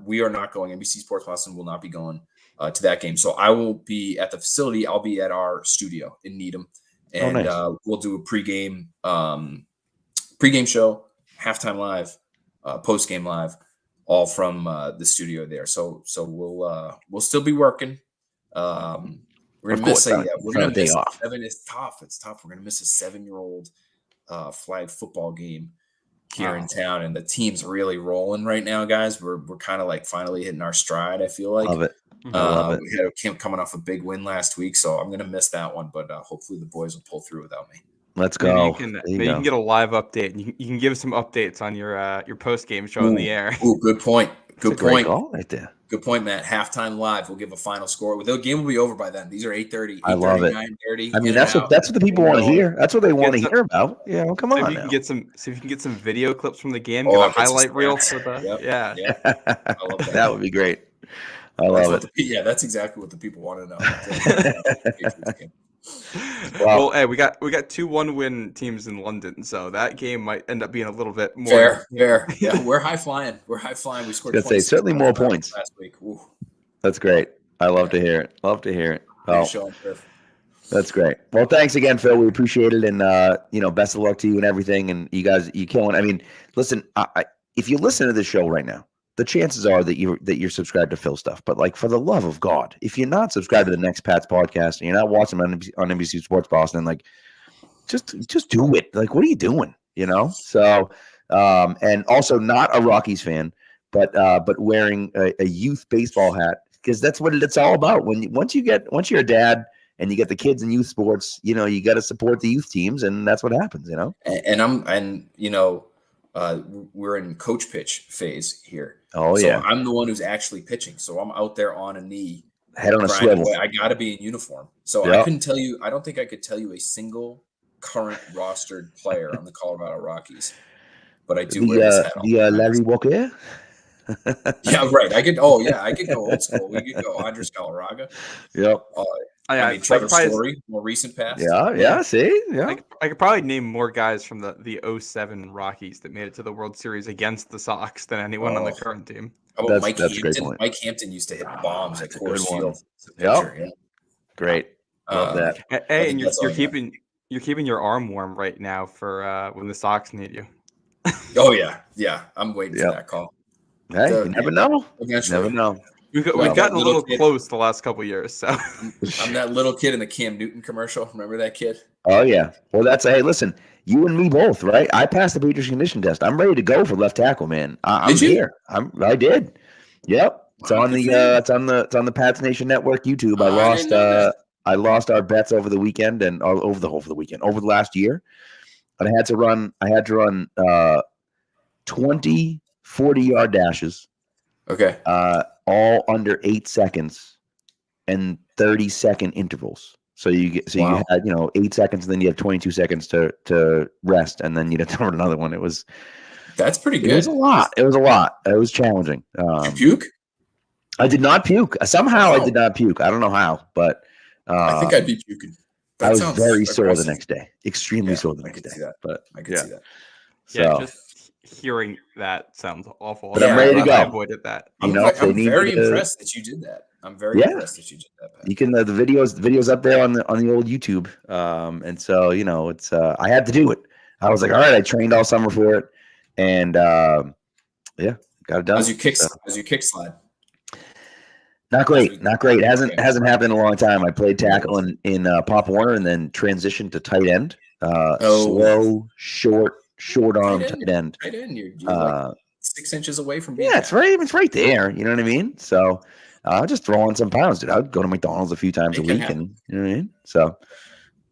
We are not going. NBC Sports Boston will not be going to that game. So I will be at the facility. I'll be at our studio in Needham, and we'll do a pregame show, halftime live, postgame live, all from the studio there. So we'll still be working. We're gonna miss off. It's tough. It's tough. We're gonna miss a 7-year-old flag football game here in town, and the team's really rolling right now, guys. We're kind of like finally hitting our stride. I feel like love it. Love it. We had a camp coming off a big win last week, so I'm gonna miss that one. But hopefully the boys will pull through without me. Let's go. Maybe you can get a live update. And you can give some updates on your post game show in the air. Ooh, good point. Good point. Right there. Good point, Matt. Halftime live. We'll give a final score. The game will be over by then. These are 8:30. I love it. 9:30. I mean, that's what the people want to hear. That's what they want to hear about. Yeah, well, come on. See if you can get some video clips from the game. Get a highlight reel for the. Yeah. I love that. That would be great. I love it. That's exactly what the people want to know. Well, hey, we got 2 1-win teams in London, so that game might end up being a little bit more fair. Yeah, we're high flying. We scored. I'd say certainly more points last week. Ooh. That's great. I love to hear it. Well, that's great. Well, thanks again, Phil. We appreciate it, and best of luck to you and everything. And you guys, you killing. I mean, listen, if you listen to this show right now, the chances are that you're subscribed to Phil stuff. But like, for the love of God, if you're not subscribed to the Next Pats podcast and you're not watching on NBC Sports Boston, like, just do it. Like, what are you doing? So, and also not a Rockies fan, but wearing a youth baseball hat, because that's what it's all about. Once you're a dad and you get the kids in youth sports, you got to support the youth teams, and that's what happens. We're in coach pitch phase here. Oh, so yeah. I'm the one who's actually pitching. So I'm out there on a knee. Head on a swivel. I got to be in uniform. So I couldn't tell you. I don't think I could tell you a single current rostered player on the Colorado Rockies. But I do wear this hat. Larry Walker? Yeah, right. I could go old school. We could go Andres Galarraga. Yep. Trevor Story, more recent past. Yeah. See, yeah. I could probably name more guys from the 07 Rockies that made it to the World Series against the Sox than anyone on the current team. How about Mike Hampton? Mike Hampton used to hit bombs at Coors Field. Yeah. Great. Love that. Hey, and you're keeping your arm warm right now for when the Sox need you. Oh yeah. I'm waiting for that call. Hey, you never know. Eventually. Never know. We've gotten a little close the last couple of years. So I'm that little kid in the Cam Newton commercial. Remember that kid? Oh yeah. Well, hey, listen, you and me both, right? I passed the Patriots condition test. I'm ready to go for left tackle, man. I'm here. I did. Yep. It's on the Pats Nation Network YouTube. I lost our bets over the weekend and over the last year. But I had to run 20 40-yard dashes. Okay. All under 8 seconds and 30-second intervals. So you had 8 seconds, and then you have 22 seconds to rest, and then you'd have to run another one. That's pretty good. It was a lot. It was challenging. Did you puke? I did not puke. Somehow I did not puke. I don't know how, but I think I'd be puking. I was very sore the next day. Extremely sore the next day. See that. But I could see that. Yeah, just hearing that sounds awful. But I'm ready to go. I avoided that. I'm very impressed that you did that. I'm very impressed that you did that. Pat. You can the videos up there on the old YouTube. And so it's I had to do it. I was like, all right, I trained all summer for it, and got it done. How's your kick slide? Not great. It hasn't happened in a long time. I played tackle in Pop Warner and then transitioned to tight end. Slow, short arm tight end. Tight end. You're like 6 inches away from being. Yeah, it's right there. You know what I mean? So I'll just throw on some pounds, dude. I'd go to McDonald's a few times a week, and you know what I mean. So,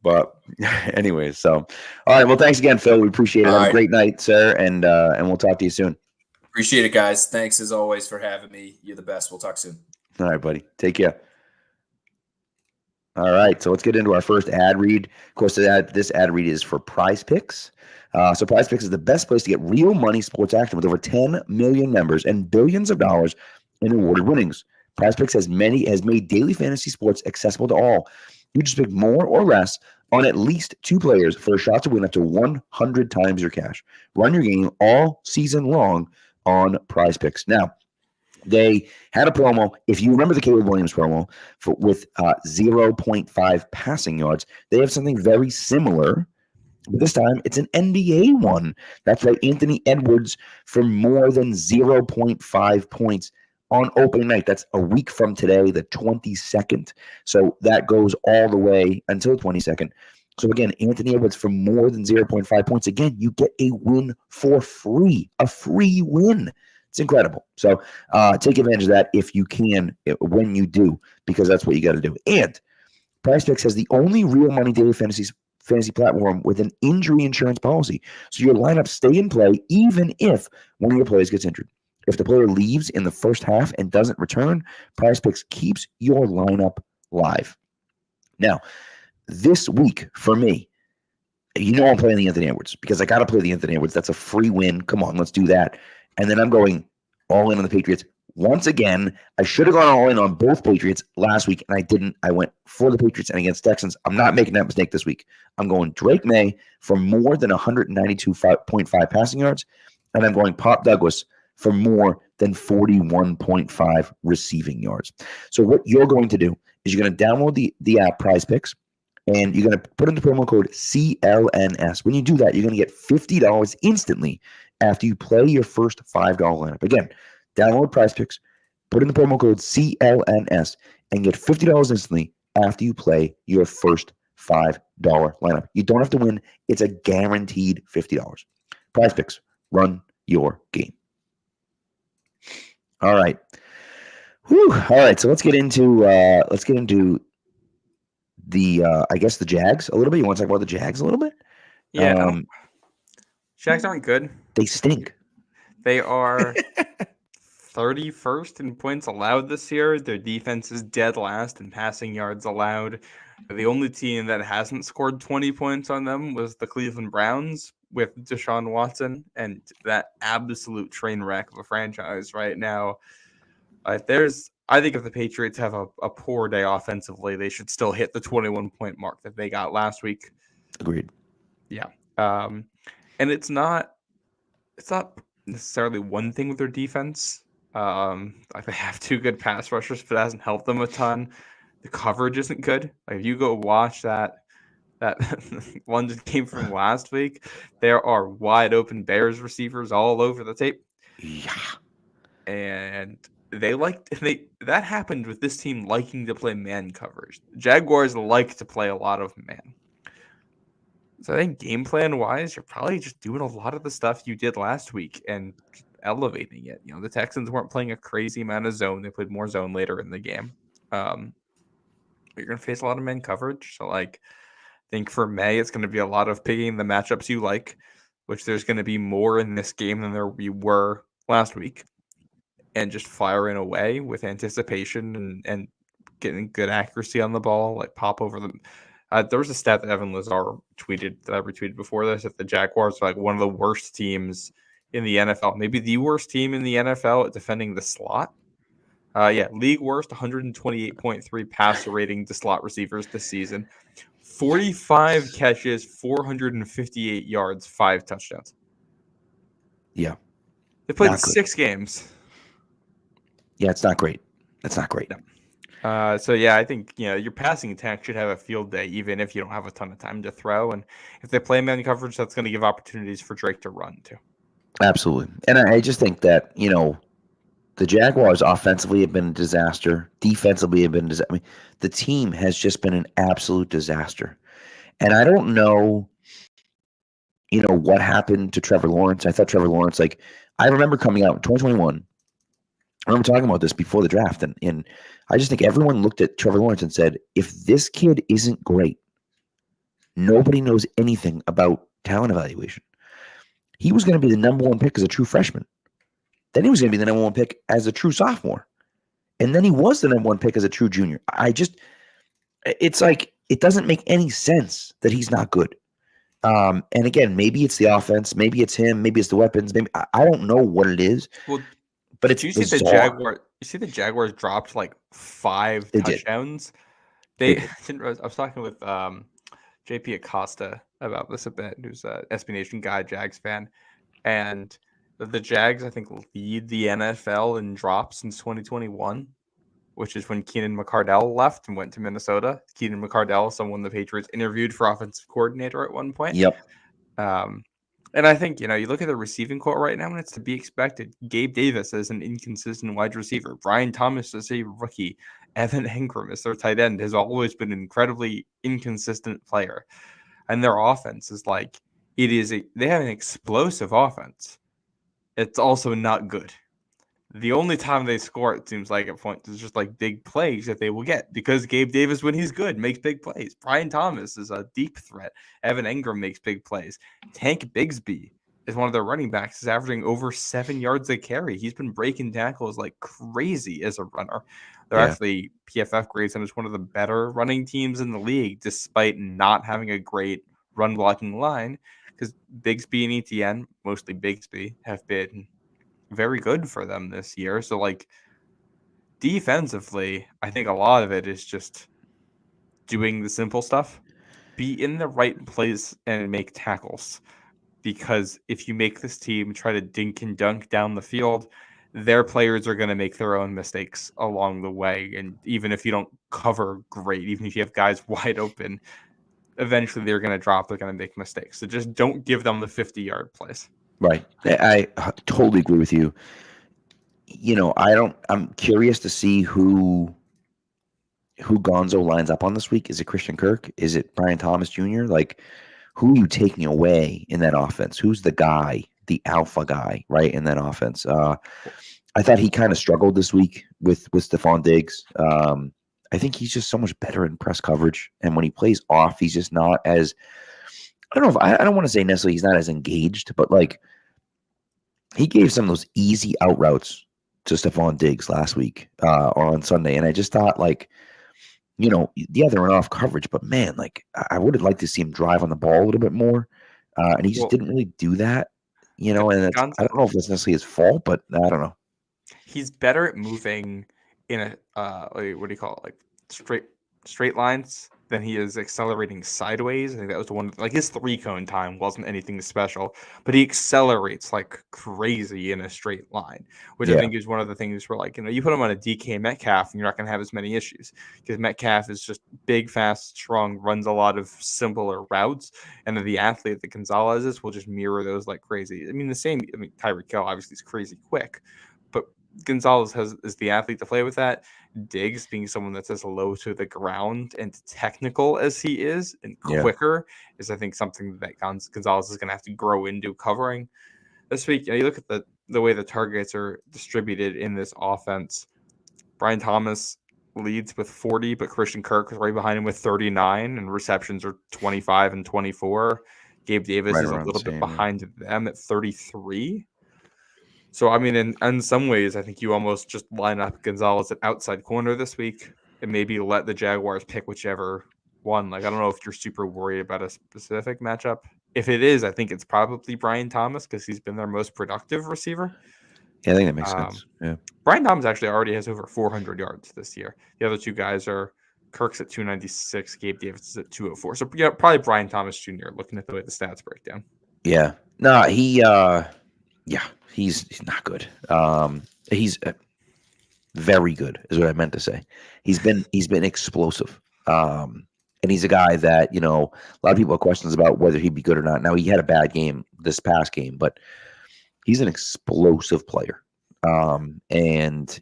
but anyways, so all right. Well, thanks again, Phil. We appreciate it. Have a great night, sir, and we'll talk to you soon. Appreciate it, guys. Thanks as always for having me. You're the best. We'll talk soon. All right, buddy. Take care. All right, so let's get into our first ad read. Of course, this ad read is for PrizePicks. So PrizePicks is the best place to get real money sports action with over 10 million members and billions of dollars in awarded winnings. PrizePicks has made daily fantasy sports accessible to all. You just pick more or less on at least 2 players for a shot to win up to 100 times your cash. Run your game all season long on PrizePicks. Now, they had a promo. If you remember the Caleb Williams promo with 0.5 passing yards, they have something very similar, but this time it's an NBA one. That's right, Anthony Edwards for more than 0.5 points on opening night. That's a week from today, the 22nd. So that goes all the way until the 22nd. So again, Anthony Edwards for more than 0.5 points. Again, you get a win for free, a free win. It's incredible. So take advantage of that if you can, when you do, because that's what you got to do. And PrizePicks has the only real money daily fantasy platform with an injury insurance policy. So your lineups stay in play even if one of your players gets injured. If the player leaves in the first half and doesn't return, PrizePicks keeps your lineup live. Now, this week for me, I'm playing the Anthony Edwards because I got to play the Anthony Edwards. That's a free win. Come on, let's do that. And then I'm going all in on the Patriots. Once again, I should have gone all in on both Patriots last week, and I didn't. I went for the Patriots and against Texans. I'm not making that mistake this week. I'm going Drake Maye for more than 192.5 passing yards, and I'm going Pop Douglas for more than 41.5 receiving yards. So what you're going to do is you're going to download the app PrizePicks, and you're going to put in the promo code CLNS. When you do that, you're going to get $50 instantly after you play your first $5 lineup. Again, download PrizePicks, put in the promo code CLNS, and get $50 instantly after you play your first $5 lineup. You don't have to win. It's a guaranteed $50. PrizePicks, run your game. All right. Whew. All right, so let's get into the I guess the Jags a little bit. You want to talk about the Jags a little bit? Yeah. Jags aren't good. They stink. They are 31st in points allowed this year. Their defense is dead last in passing yards allowed. The only team that hasn't scored 20 points on them was the Cleveland Browns with Deshaun Watson and that absolute train wreck of a franchise right now. I think if the Patriots have a poor day offensively, they should still hit the 21-point mark that they got last week. Agreed. Yeah. And it's not necessarily one thing with their defense. They have 2 good pass rushers, but it hasn't helped them a ton. The coverage isn't good. Like if you go watch that London game from last week, there are wide open Bears receivers all over the tape. Yeah. And that happened with this team liking to play man coverage. Jaguars like to play a lot of man. So I think game plan wise, you're probably just doing a lot of the stuff you did last week and elevating it. The Texans weren't playing a crazy amount of zone. They played more zone later in the game. You're going to face a lot of man coverage. So I think for May, it's going to be a lot of picking the matchups you like, which there's going to be more in this game than there were last week. And just firing away with anticipation and getting good accuracy on the ball, like pop over them. There was a stat that Evan Lazar tweeted that I retweeted before this, that the Jaguars are one of the worst teams in the NFL, maybe the worst team in the NFL at defending the slot. League worst, 128.3 passer rating to slot receivers this season. 45 catches, 458 yards, 5 touchdowns. Yeah. They played 6 games. Yeah, it's not great. That's not great. No. I think your passing attack should have a field day, even if you don't have a ton of time to throw. And if they play man coverage, that's going to give opportunities for Drake to run too. Absolutely, and I just think that the Jaguars offensively have been a disaster. Defensively have been a disaster. I mean, the team has just been an absolute disaster, and I don't know, what happened to Trevor Lawrence. I thought Trevor Lawrence, I remember coming out in 2021. I remember talking about this before the draft, and I just think everyone looked at Trevor Lawrence and said, if this kid isn't great, nobody knows anything about talent evaluation. He was going to be the number 1 pick as a true freshman. Then he was going to be the number 1 pick as a true sophomore. And then he was the number 1 pick as a true junior. It's like it doesn't make any sense that he's not good. And again, maybe it's the offense, maybe it's him, maybe it's the weapons, maybe I don't know what it is, Well, but did it's you see the bizarre. Jaguars dropped like 5 They did. touchdowns? They They did. I was talking with JP Acosta about this a bit, who's a SB Nation guy, Jags fan, and the Jags I think lead the NFL in drops since 2021, which is when Keenan McCardell left and went to Minnesota. Keenan McCardell, someone the Patriots interviewed for offensive coordinator at one point. Yep. And I think, you look at the receiving core right now, and it's to be expected. Gabe Davis is an inconsistent wide receiver. Brian Thomas is a rookie. Evan Ingram is their tight end, has always been an incredibly inconsistent player. And their offense is like, they have an explosive offense. It's also not good. The only time they score, it seems like at points, is just like big plays that they will get because Gabe Davis, when he's good, makes big plays. Brian Thomas is a deep threat. Evan Ingram makes big plays. Tank Bigsby is one of their running backs, is averaging over 7 yards a carry. He's been breaking tackles like crazy as a runner. They're actually PFF grades him as one of the better running teams in the league, despite not having a great run blocking line, because Bigsby and ETN, mostly Bigsby, have been very good for them this year. So like defensively, I think a lot of it is just doing the simple stuff. Be in the right place and make tackles. Because if you make this team try to dink and dunk down the field, their players are going to make their own mistakes along the way. And even if you don't cover great, even if you have guys wide open, eventually they're going to drop. They're going to make mistakes. So just don't give them the 50-yard plays. Right. I totally agree with you. I'm curious to see who Gonzo lines up on this week. Is it Christian Kirk? Is it Brian Thomas Jr.? Like, who are you taking away in that offense? Who's the guy, the alpha guy, right, in that offense? I thought he kind of struggled this week with Stephon Diggs. I think he's just so much better in press coverage. And when he plays off, he's just not as, I don't know if I don't want to say necessarily he's not as engaged, but like he gave some of those easy out routes to Stephon Diggs last week or on Sunday. And I just thought like, they're off coverage, but man, like I would have liked to see him drive on the ball a little bit more. And he just didn't really do that, and I don't know if that's necessarily his fault, but I don't know. He's better at moving in a what do you call it, like straight lines than he is accelerating sideways. I think that was one, like his 3-cone time wasn't anything special, but he accelerates like crazy in a straight line, which I think is one of the things where, like, you put him on a DK Metcalf and you're not going to have as many issues because Metcalf is just big, fast, strong, runs a lot of simpler routes, and then the athlete that Gonzalez is will just mirror those like crazy. Tyreek Hill obviously is crazy quick, but Gonzalez is the athlete to play with that. Diggs, being someone that's as low to the ground and technical as he is and quicker, is I think something that Gonzalez is going to have to grow into covering. This week, you look at the way the targets are distributed in this offense. Brian Thomas leads with 40, but Christian Kirk is right behind him with 39, and receptions are 25 and 24. Gabe Davis is a little bit behind them at 33. So, I mean, in some ways, I think you almost just line up Gonzalez at outside corner this week and maybe let the Jaguars pick whichever one. Like, I don't know if you're super worried about a specific matchup. If it is, I think it's probably Brian Thomas because he's been their most productive receiver. Yeah, I think that makes sense. Yeah. Brian Thomas actually already has over 400 yards this year. The other two guys are Kirk's at 296, Gabe Davis is at 204. So, yeah, probably Brian Thomas Jr., looking at the way the stats break down. Yeah. No, he's not good. He's very good, is what I meant to say. He's been explosive. And he's a guy that, a lot of people have questions about whether he'd be good or not. Now, he had a bad game this past game, but he's an explosive player. And, it's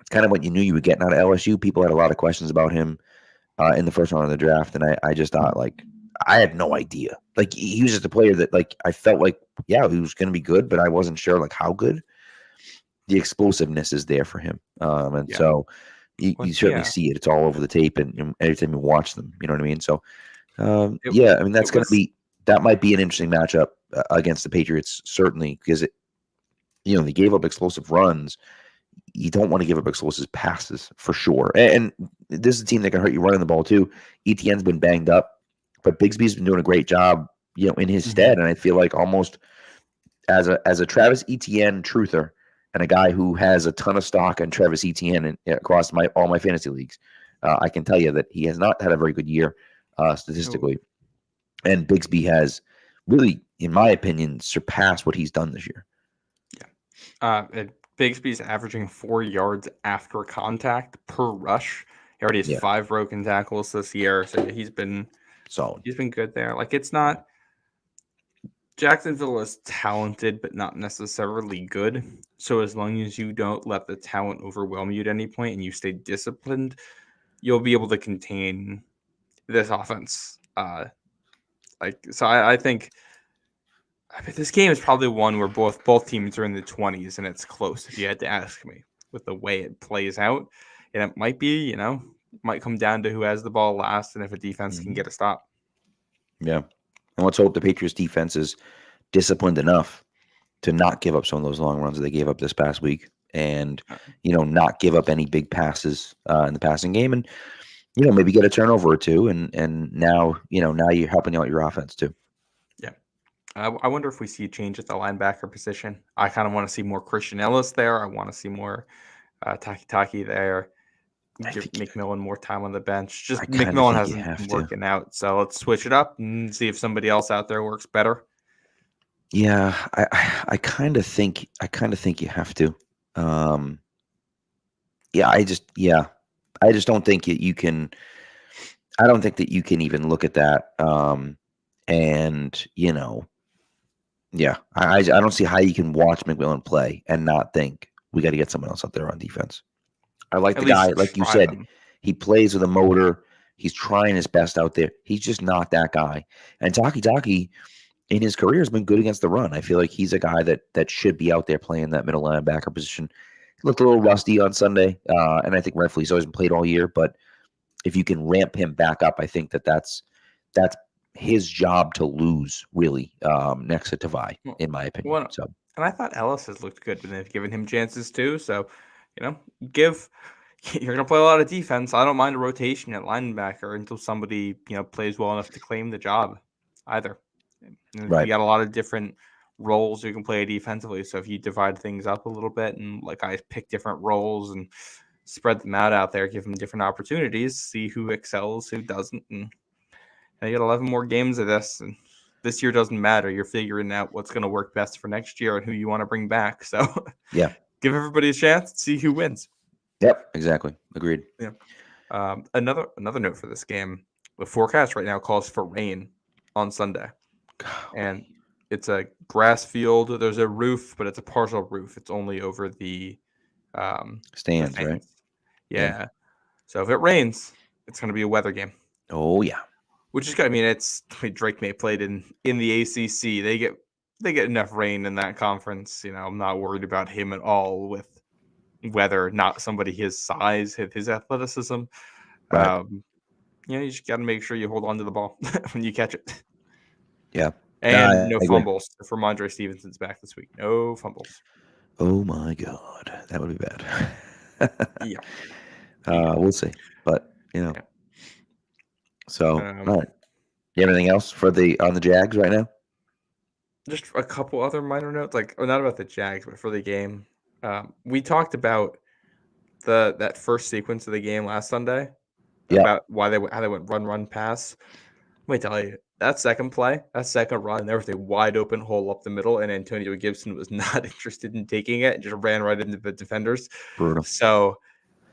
kind of what you knew you were getting out of LSU. People had a lot of questions about him in the first round of the draft. And I just thought, like, I had no idea. Like, he was just a player that, like, I felt like, he was going to be good, but I wasn't sure, like, how good. The explosive is there for him. So you certainly see it. It's all over the tape and every time you watch them, you know what I mean? So, that's going to be, that might be an interesting matchup against the Patriots, certainly, because they gave up explosive runs. you don't want to give up explosive passes for sure. And this is a team that can hurt you running the ball too. ETN's been banged up, but Bigsby's been doing a great job, in his stead. And I feel like almost as a Travis Etienne truther and a guy who has a ton of stock in Travis Etienne across all my fantasy leagues, I can tell you that he has not had a very good year statistically. And Bigsby has really, in my opinion, surpassed what he's done this year. Bigsby's averaging 4 yards after contact per rush. He already has 5 broken tackles this year, so he's been solid. He's been good there. Like, it's not Jacksonville is talented, but not necessarily good. So as long as you don't let the talent overwhelm you at any point and you stay disciplined, you'll be able to contain this offense. I think this game is probably one where both teams are in the 20s and it's close, if you had to ask me, with the way it plays out. And it might be, might come down to who has the ball last and if a defense can get a stop. Yeah. And let's hope the Patriots defense is disciplined enough to not give up some of those long runs that they gave up this past week and, not give up any big passes in the passing game and, maybe get a turnover or two. And now you're helping out your offense too. Yeah. I wonder if we see a change at the linebacker position. I kind of want to see more Christian Ellis there. I want to see more Taki there. Give McMillan more time on the bench. Just McMillan hasn't been working out, so let's switch it up and see if somebody else out there works better. Yeah, I kind of think you have to. I just don't think you can. I don't think that you can even look at that. I don't see how you can watch McMillan play and not think we got to get someone else out there on defense. I like the guy, like you said, he plays with a motor. He's trying his best out there. He's just not that guy. And Taki in his career has been good against the run. I feel like he's a guy that should be out there playing that middle linebacker position. He looked a little rusty on Sunday, and I think rightfully he's always been played all year. But if you can ramp him back up, I think that's his job to lose, really, next to Tavai, in my opinion. And I thought Ellis has looked good when they've given him chances too. So, you're going to play a lot of defense. I don't mind a rotation at linebacker until somebody, plays well enough to claim the job either. And right. You got a lot of different roles you can play defensively. So if you divide things up a little bit and guys pick different roles and spread them out there, give them different opportunities, see who excels, who doesn't. And you got 11 more games of this. And this year doesn't matter. You're figuring out what's going to work best for next year and who you want to bring back. So yeah, give everybody a chance to see who wins. Yep, exactly. Agreed. Yeah. Another note for this game. The forecast right now calls for rain on Sunday. And it's a grass field. There's a roof, but it's a partial roof. It's only over the stands, right? Yeah. So if it rains, it's going to be a weather game. Oh, yeah. Which is good. I mean, Drake Maye played in the ACC. They get enough rain in that conference. I'm not worried about him at all with weather, not somebody his size, his athleticism. Right. You just got to make sure you hold on to the ball when you catch it. Yeah. And no fumbles. If Ramondre Stevenson's back this week, no fumbles. Oh my God, that would be bad. Yeah. We'll see, but Yeah. So, all right. You have anything else on the Jags right now? Just a couple other minor notes, not about the Jags, but for the game. We talked about that first sequence of the game last Sunday. Yeah. About how they went run, pass. Let me tell you, that second play, that second run, there was a wide open hole up the middle, and Antonio Gibson was not interested in taking it and just ran right into the defenders. Brutal. So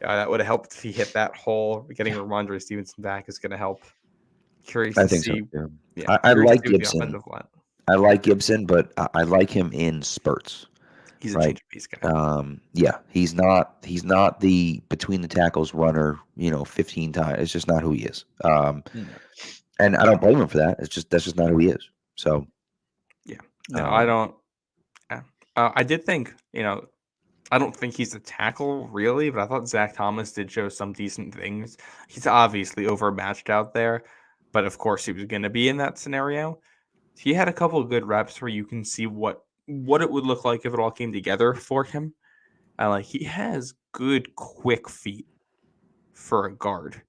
that would have helped if he hit that hole. Getting Ramondre Stevenson back is going to help. Curious to see. So, yeah. I like Gibson. I like Gibson, but I like him in spurts. He's a change of pace guy. He's not the between the tackles runner, 15 times. It's just not who he is. And I don't blame him for that. That's just not who he is. So, yeah, no, I don't. I did think, I don't think he's a tackle really, but I thought Zach Thomas did show some decent things. He's obviously overmatched out there, but of course he was going to be in that scenario. He had a couple of good reps where you can see what it would look like if it all came together for him. And like he has good quick feet for a guard.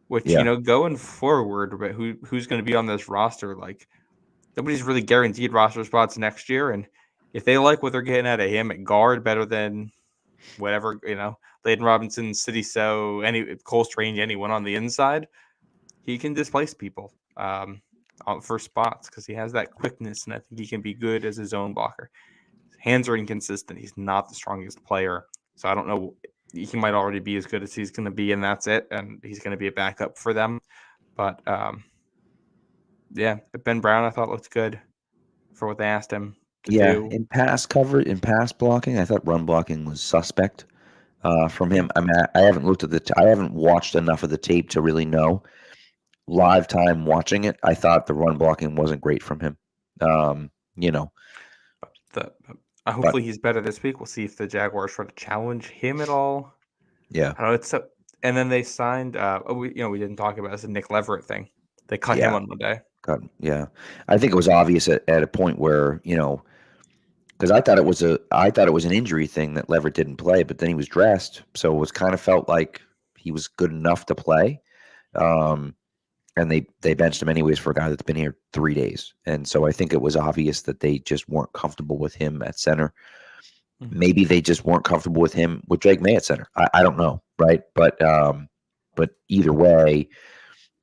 Which, Yeah. going forward, but who's going to be on this roster? Like, nobody's really guaranteed roster spots next year. And if they like what they're getting out of him at guard better than whatever, Layden Robinson, City So, Cole Strange, anyone on the inside, he can displace people for spots because he has that quickness, and I think he can be good as a zone blocker. His hands are inconsistent. He's not the strongest player. So I don't know. He might already be as good as he's going to be, and that's it. And he's going to be a backup for them. But yeah, Ben Brown I thought looked good for what they asked him to do. In pass cover, in pass blocking, I thought run blocking was suspect from him. I mean, I haven't looked at I haven't watched enough of the tape to really know. Live time watching it, I thought the run blocking wasn't great from him. Hopefully he's better this week. We'll see if the Jaguars try to challenge him at all. Yeah. I don't know. And then they signed. We didn't talk about this, the Nick Leverett thing. They cut him on Monday. Yeah. I think it was obvious at a point where because I thought it was an injury thing that Leverett didn't play, but then he was dressed, so it was kind of felt like he was good enough to play. And they benched him anyways for a guy that's been here 3 days. And so I think it was obvious that they just weren't comfortable with him at center. Mm-hmm. Maybe they just weren't comfortable with him with Drake Maye at center. I don't know, right? But either way,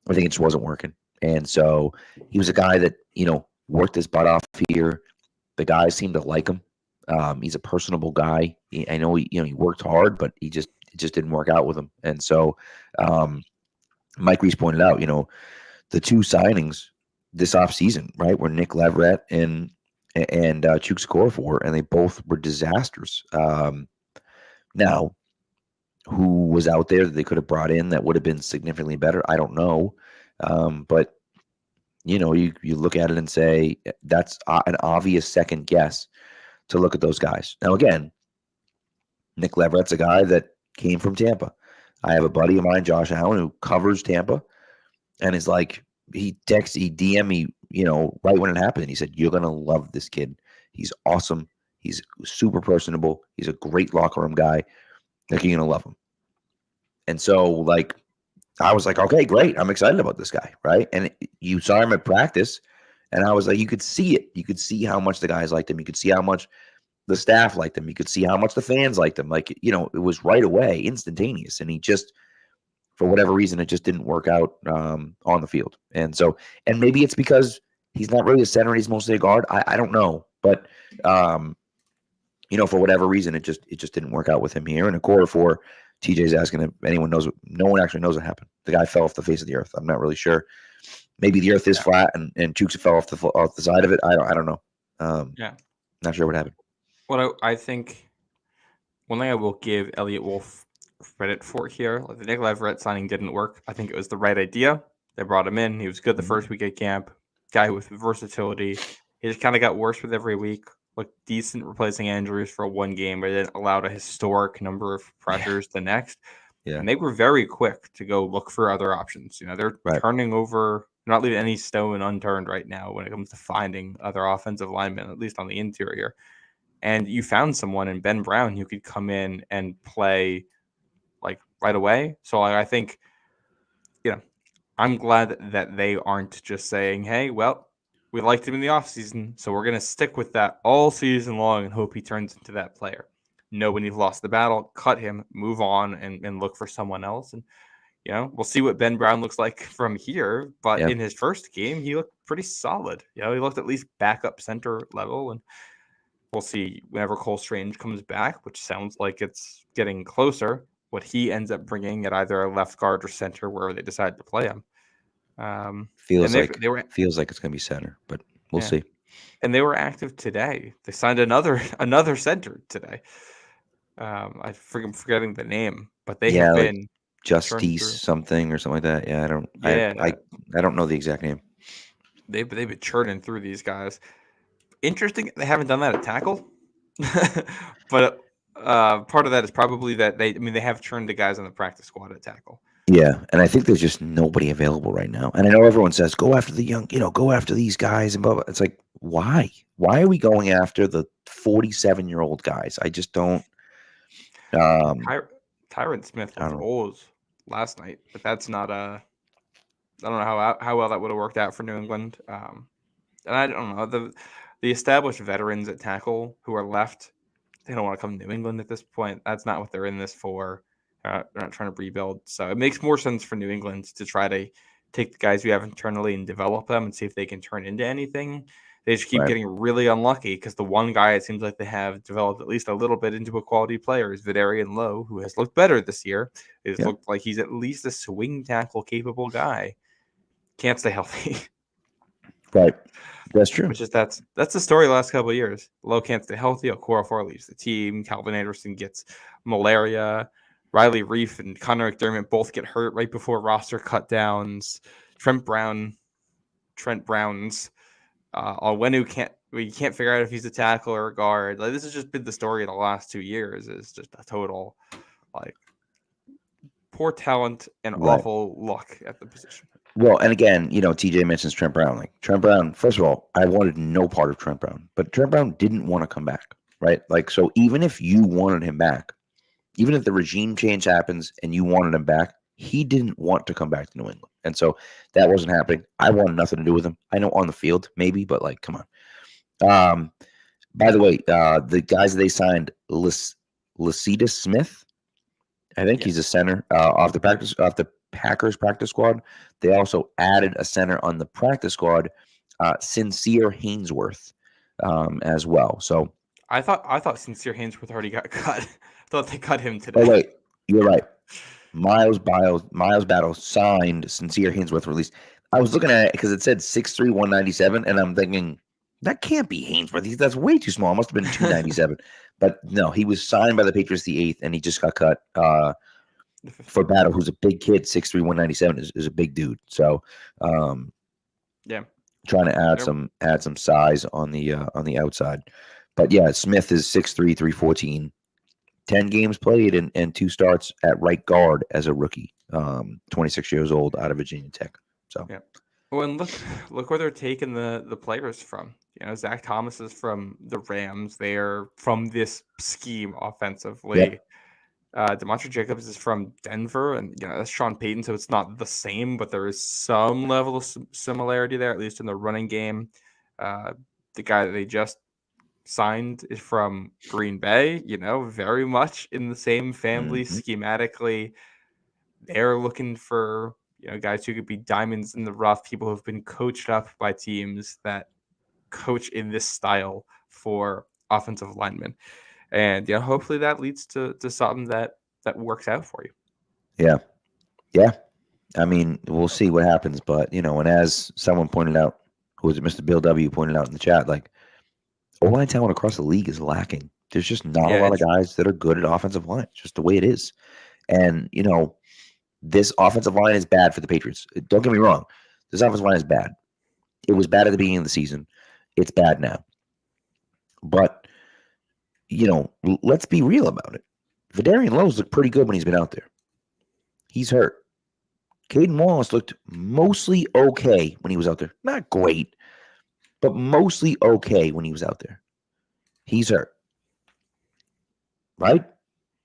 I think it just wasn't working. And so he was a guy that, worked his butt off here. The guys seemed to like him. He's a personable guy. I know he worked hard, but it just didn't work out with him. And so Mike Reese pointed out, the two signings this offseason, right, were Nick Leverett and Chuks Okorafor, and they both were disasters. Now, who was out there that they could have brought in that would have been significantly better? I don't know. But, you look at it and say that's an obvious second guess to look at those guys. Now, again, Nick Leverett's a guy that came from Tampa. I have a buddy of mine, Josh Allen, who covers Tampa, and is like, he DM me, right when it happened. He said, "You're going to love this kid. He's awesome. He's super personable. He's a great locker room guy. Like, you're going to love him." And so, I was like, okay, great. I'm excited about this guy, right? And you saw him at practice, and I was like, you could see it. You could see how much the guys liked him. You could see how much the staff liked him. You could see how much the fans liked him. It was right away, instantaneous. And he just, for whatever reason, it just didn't work out on the field. And so, and maybe it's because he's not really a center. He's mostly a guard. I don't know. But, for whatever reason, it just didn't work out with him here. And a quarter for TJ's asking if no one actually knows what happened. The guy fell off the face of the earth. I'm not really sure. Maybe the earth is flat and Chuks fell off the side of it. I don't know. Not sure what happened. Well, I think one thing I will give Elliot Wolf credit for here, the Nick Leverett signing didn't work. I think it was the right idea. They brought him in. He was good the first week at camp. Guy with versatility. He just kind of got worse with every week. Looked decent replacing Andrews for one game, but then allowed a historic number of pressures the next. Yeah. And they were very quick to go look for other options. They're turning over, not leaving any stone unturned right now when it comes to finding other offensive linemen, at least on the interior. And you found someone in Ben Brown who could come in and play right away. So I think, I'm glad that they aren't just saying, hey, well, we liked him in the offseason, so we're going to stick with that all season long and hope he turns into that player. No, when you've lost the battle, cut him, move on, and look for someone else. And, we'll see what Ben Brown looks like from here. But in his first game, he looked pretty solid. He looked at least backup center level. And we'll see whenever Cole Strange comes back, which sounds like it's getting closer, what he ends up bringing at either a left guard or center wherever they decide to play him. Feels like it's going to be center, but we'll see. And they were active today. They signed another center today. I'm forgetting the name, but they have been Justice something or something like that. Yeah, I don't know the exact name. They've been churning through these guys. Interesting, they haven't done that at tackle, but part of that is probably that they have churned the guys on the practice squad at tackle. Yeah, and I think there's just nobody available right now. And I know everyone says, go after the young, go after these guys and blah, blah. It's like, why? Why are we going after the 47-year-old guys? I just don't. Tyron Smith I looked don't know. old last night, but that's not I don't know how well that would have worked out for New England. And I don't know the established veterans at tackle who are left. They don't want to come to New England at this point. That's not what they're in this for. They're not trying to rebuild. So it makes more sense for New England to try to take the guys we have internally and develop them and see if they can turn into anything. They just keep Right. getting really unlucky because the one guy it seems like they have developed at least a little bit into a quality player is Vidarian Lowe, who has looked better this year. It's looked like he's at least a swing tackle capable guy. Can't stay healthy. Right. That's true. Which is that's the story the last couple of years. Lowe can't stay healthy. Okorafor leaves the team. Calvin Anderson gets malaria. Riley Reif and Connor McDermott both get hurt right before roster cutdowns. Trent Brown's we can't figure out if he's a tackle or a guard. Like this has just been the story of the last 2 years. Is just a total like poor talent and awful luck at the position. Well, and again, TJ mentions Trent Brown. Like Trent Brown, first of all, I wanted no part of Trent Brown, but Trent Brown didn't want to come back, right? Like, so even if you wanted him back, even if the regime change happens and you wanted him back, he didn't want to come back to New England. And so that wasn't happening. I wanted nothing to do with him. I know on the field, maybe, but like, come on. By the way, the guys they signed, Lacita Smith, I think he's a center off the Packers practice squad. They also added a center on the practice squad, Sincere Hainsworth, as well. So I thought Sincere Hainsworth already got cut. I thought they cut him today. Oh wait, you're right. Miles Battle signed Sincere Hainsworth release. I was looking at it because it said 6'3", 197, and I'm thinking that can't be Hainsworth. That's way too small. It must have been 297. But no, he was signed by the Patriots the 8th, and he just got cut for Battle, who's a big kid. 6'3", 197 is a big dude. So yeah, trying to add some size on the outside. But yeah, Smith is 6'3", 314. 10 games played and 2 starts at right guard as a rookie. 26 years old out of Virginia Tech. So yeah. Well, and look where they're taking the players from. Zach Thomas is from the Rams. They're from this scheme offensively. Yep. Demontre Jacobs is from Denver, and that's Sean Payton, so it's not the same, but there is some level of similarity there, at least in the running game. The guy that they just signed is from Green Bay, very much in the same family schematically. They're looking for guys who could be diamonds in the rough, people who have been coached up by teams that coach in this style for offensive linemen. And hopefully that leads to something that works out for you. Yeah. I mean, we'll see what happens, but and as someone pointed out, who was it, Mr. Bill W. pointed out in the chat, like O-line talent across the league is lacking. There's just not a lot of guys that are good at offensive line. It's just the way it is. And, this offensive line is bad for the Patriots. Don't get me wrong. This offensive line is bad. It was bad at the beginning of the season. It's bad now. But, let's be real about it. Vidarian Lowe's looked pretty good when he's been out there. He's hurt. Caden Wallace looked mostly okay when he was out there. Not great, but mostly okay when he was out there. He's hurt. Right?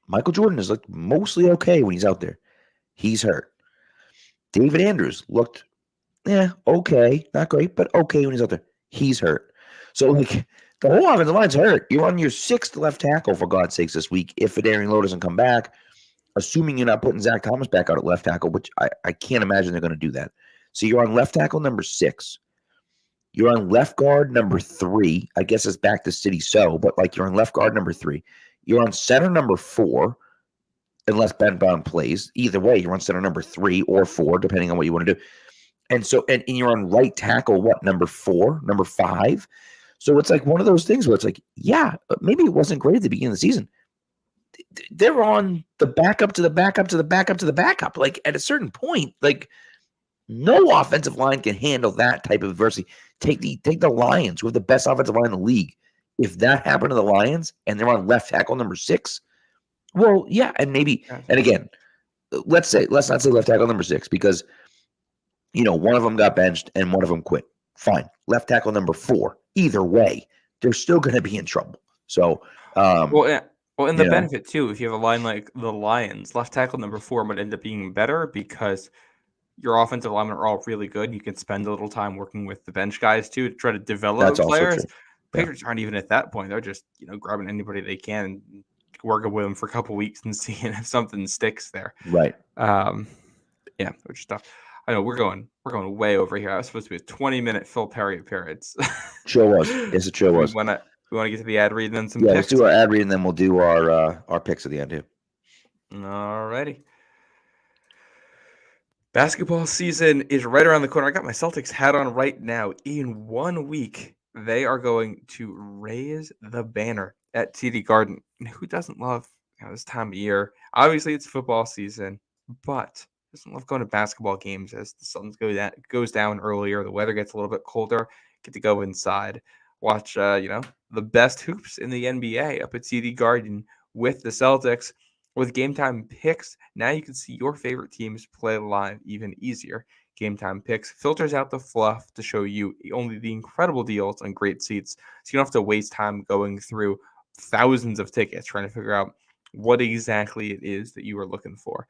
Michael Jordan has looked mostly okay when he's out there. He's hurt. David Andrews looked, okay. Not great, but okay when he's out there. He's hurt. So, the whole offensive line's hurt. You're on your 6th left tackle, for God's sakes, this week. If Vidarian Lowe doesn't come back, assuming you're not putting Zach Thomas back out at left tackle, which I can't imagine they're going to do that. So you're on left tackle number 6. You're on left guard number 3. I guess it's back to City So, but you're on left guard number 3. You're on center number 4, unless Ben Brown plays. Either way, you're on center number 3 or 4, depending on what you want to do. And so, and you're on right tackle, number 4, number 5. So it's one of those things where it's maybe it wasn't great at the beginning of the season. They're on the backup to the backup to the backup to the backup. At a certain point, no offensive line can handle that type of adversity. Take the Lions, who have the best offensive line in the league. If that happened to the Lions and they're on left tackle number 6, well, yeah, and maybe, and again, let's not say left tackle number 6 because, one of them got benched and one of them quit. Fine. Left tackle number 4. Either way, they're still going to be in trouble. So, well, Well, and the benefit too, if you have a line like the Lions, left tackle number 4 might end up being better because your offensive linemen are all really good. You can spend a little time working with the bench guys too to try to develop That's also players. true. Yeah. Patriots aren't even at that point. They're just grabbing anybody they can, and working with them for a couple weeks and seeing if something sticks there. Right. Yeah, which is tough. I know we're going way over here. I was supposed to be a 20-minute Phil Perry appearance. Sure was. Yes, it sure was. We want to get to the ad read and then some picks? picks? Let's do our ad read and then we'll do our picks at the end too. Alrighty. Basketball season is right around the corner. I got my Celtics hat on right now. In 1 week, they are going to raise the banner at TD Garden. And who doesn't love this time of year? Obviously, it's football season, but doesn't love going to basketball games as the sun goes down earlier. The weather gets a little bit colder. Get to go inside, watch the best hoops in the NBA up at TD Garden with the Celtics. With GameTime Picks, now you can see your favorite teams play live even easier. GameTime Picks filters out the fluff to show you only the incredible deals on great seats, so you don't have to waste time going through thousands of tickets trying to figure out what exactly it is that you are looking for.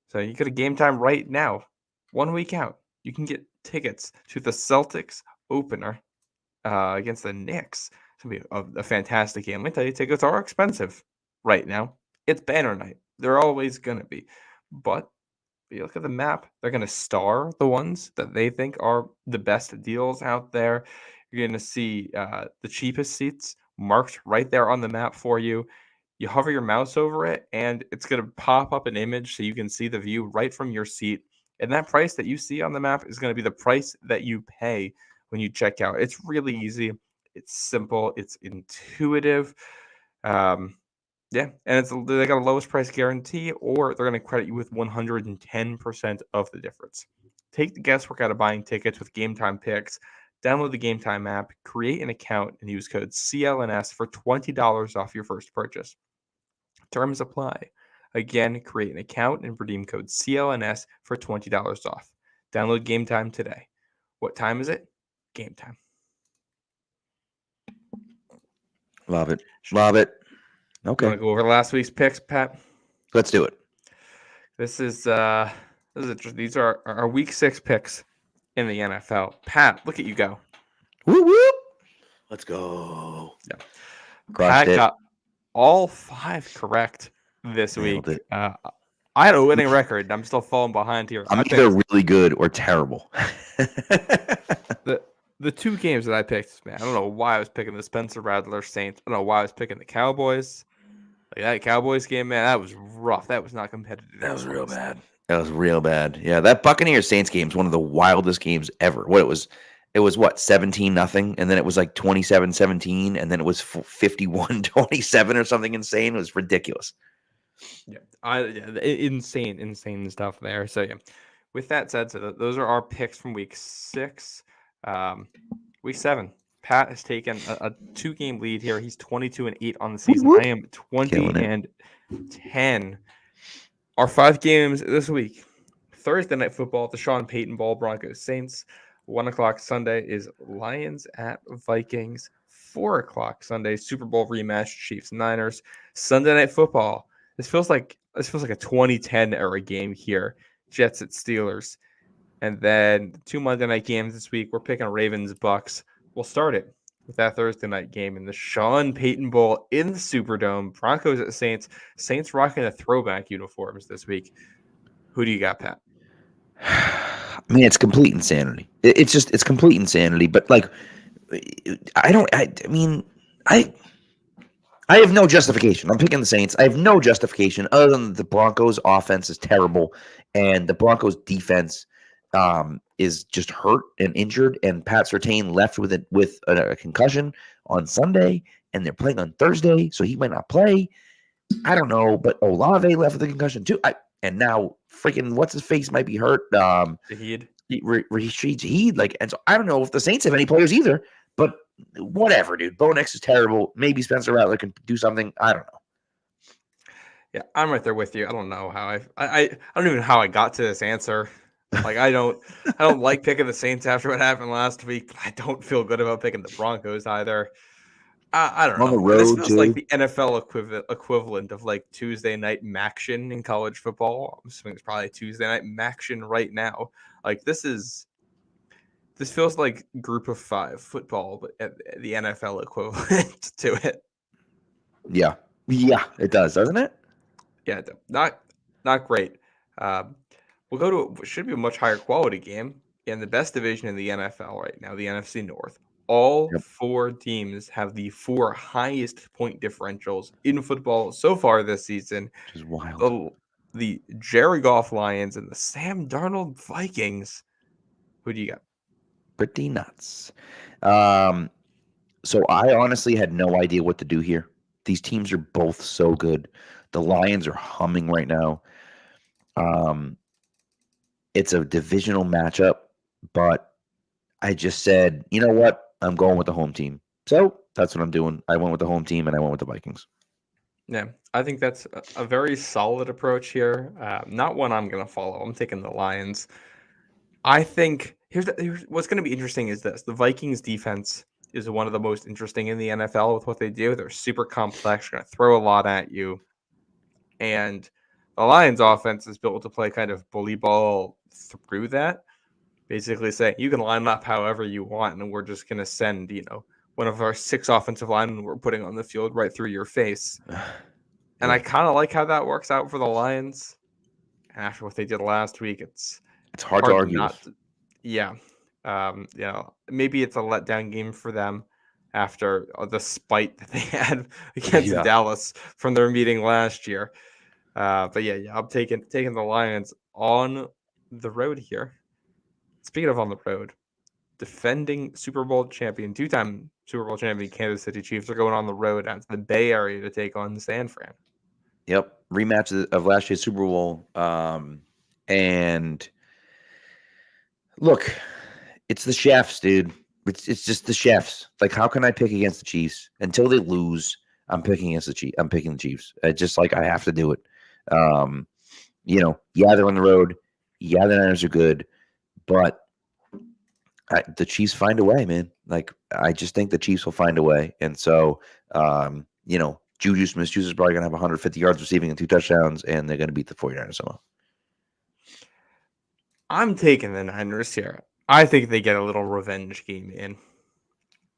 So you go to GameTime right now, 1 week out. You can get tickets to the Celtics opener against the Knicks. It's going to be a fantastic game. Let me tell you, tickets are expensive right now. It's banner night. They're always going to be. But if you look at the map, they're going to star the ones that they think are the best deals out there. You're going to see the cheapest seats marked right there on the map for you. You hover your mouse over it, and it's going to pop up an image so you can see the view right from your seat. And that price that you see on the map is going to be the price that you pay when you check out. It's really easy. It's simple. It's intuitive. Yeah, and they got a lowest price guarantee, or they're going to credit you with 110% of the difference. Take the guesswork out of buying tickets with GameTime Picks. Download the GameTime app, create an account, and use code CLNS for $20 off your first purchase. Terms apply. Again, create an account and redeem code CLNS for $20 off. Download GameTime today. What time is it? Game time. Love it. Love it. Okay. Want to go over last week's picks, Pat? Let's do it. These are our week 6 picks in the NFL. Pat, look at you go. Whoop, whoop. Let's go. Yeah. Crushed Pat got all 5 correct this Nailed week. it. I had a winning record. I'm still falling behind here. I'm either really good or terrible. The 2 games that I picked, man, I don't know why I was picking the Spencer Rattler Saints. I don't know why I was picking the Cowboys. Like that Cowboys game, man, that was rough. That was not competitive. That was real bad. That was real bad. Yeah, that Buccaneers Saints game is one of the wildest games ever. It was what, 17-0, and then it was like 27-17, and then it was 51-27 or something insane. It was ridiculous. Yeah, insane stuff there. So yeah, with that said, so those are our picks from week 6. Week 7, Pat has taken a 2-game lead here. He's 22-8 on the season. I am 20-10. Our 5 games this week: Thursday night football, the Sean Payton Ball Broncos Saints. 1:00 Sunday is Lions at Vikings. 4:00 Sunday, Super Bowl rematch, Chiefs Niners. Sunday night football. This feels like a 2010 era game here. Jets at Steelers. And then 2 Monday night games this week. We're picking Ravens Bucks. We'll start it with that Thursday night game in the Sean Payton Bowl in the Superdome. Broncos at Saints. Saints rocking the throwback uniforms this week. Who do you got, Pat? I mean, it's complete insanity. It's complete insanity. But like, I have no justification. I'm picking the Saints. I have no justification other than the Broncos offense is terrible and the Broncos defense is just hurt and injured, and Pat Surtain left with a concussion on Sunday, and they're playing on Thursday, so he might not play. I don't know, but Olave left with a concussion too. And now freaking what's his face might be hurt. Zahid. Zahid, and so I don't know if the Saints have any players either. But whatever, dude. Bo Nix is terrible. Maybe Spencer Rattler can do something. I don't know. Yeah, I'm right there with you. I don't know how I don't even know how I got to this answer. Like I don't like picking the Saints after what happened last week, but I don't feel good about picking the Broncos either. I don't On the know. This road, feels like too. the NFL equivalent of like Tuesday night maction in college football. I'm assuming it's probably Tuesday night maction right now. Like this feels like Group of Five football, but at the NFL equivalent to it. Yeah. Yeah, it does, doesn't it? Yeah, not great. We'll go to what should be a much higher quality game in the best division in the NFL right now, the NFC North. All Yep. 4 teams have the 4 highest point differentials in football so far this season. Which is wild. The Jerry Goff Lions and the Sam Darnold Vikings. Who do you got? Pretty nuts. So I honestly had no idea what to do here. These teams are both so good. The Lions are humming right now. It's a divisional matchup, but I just said, you know what? I'm going with the home team. So that's what I'm doing. I went with the home team and I went with the Vikings. Yeah, I think that's a very solid approach here. Not one I'm going to follow. I'm taking the Lions. I think here's what's going to be interesting is this. The Vikings defense is one of the most interesting in the NFL with what they do. They're super complex, going to throw a lot at you. And the Lions offense is built to play kind of bully ball through that. Basically say, you can line up however you want, and we're just going to send, one of our 6 offensive linemen we're putting on the field right through your face. And I kind of like how that works out for the Lions. After what they did last week, it's hard to argue with. Yeah. Maybe it's a letdown game for them after the spite that they had against Dallas from their meeting last year. But yeah, I'm taking the Lions on the road here. Speaking of on the road, defending Super Bowl champion, 2-time Super Bowl champion Kansas City Chiefs are going on the road out to the Bay Area to take on San Fran. Yep, rematch of last year's Super Bowl. And look, it's the chefs, dude. It's just the chefs. Like, how can I pick against the Chiefs until they lose? I'm picking against the Chiefs. I'm picking the Chiefs. Just like I have to do it. Yeah, they're on the road. Yeah, the Niners are good, but the Chiefs find a way, man. Like, I just think the Chiefs will find a way, and so Juju Smith-Schuster is probably going to have 150 yards receiving and 2 touchdowns, and they're going to beat the 49ers somehow. I'm taking the Niners here. I think they get a little revenge game in.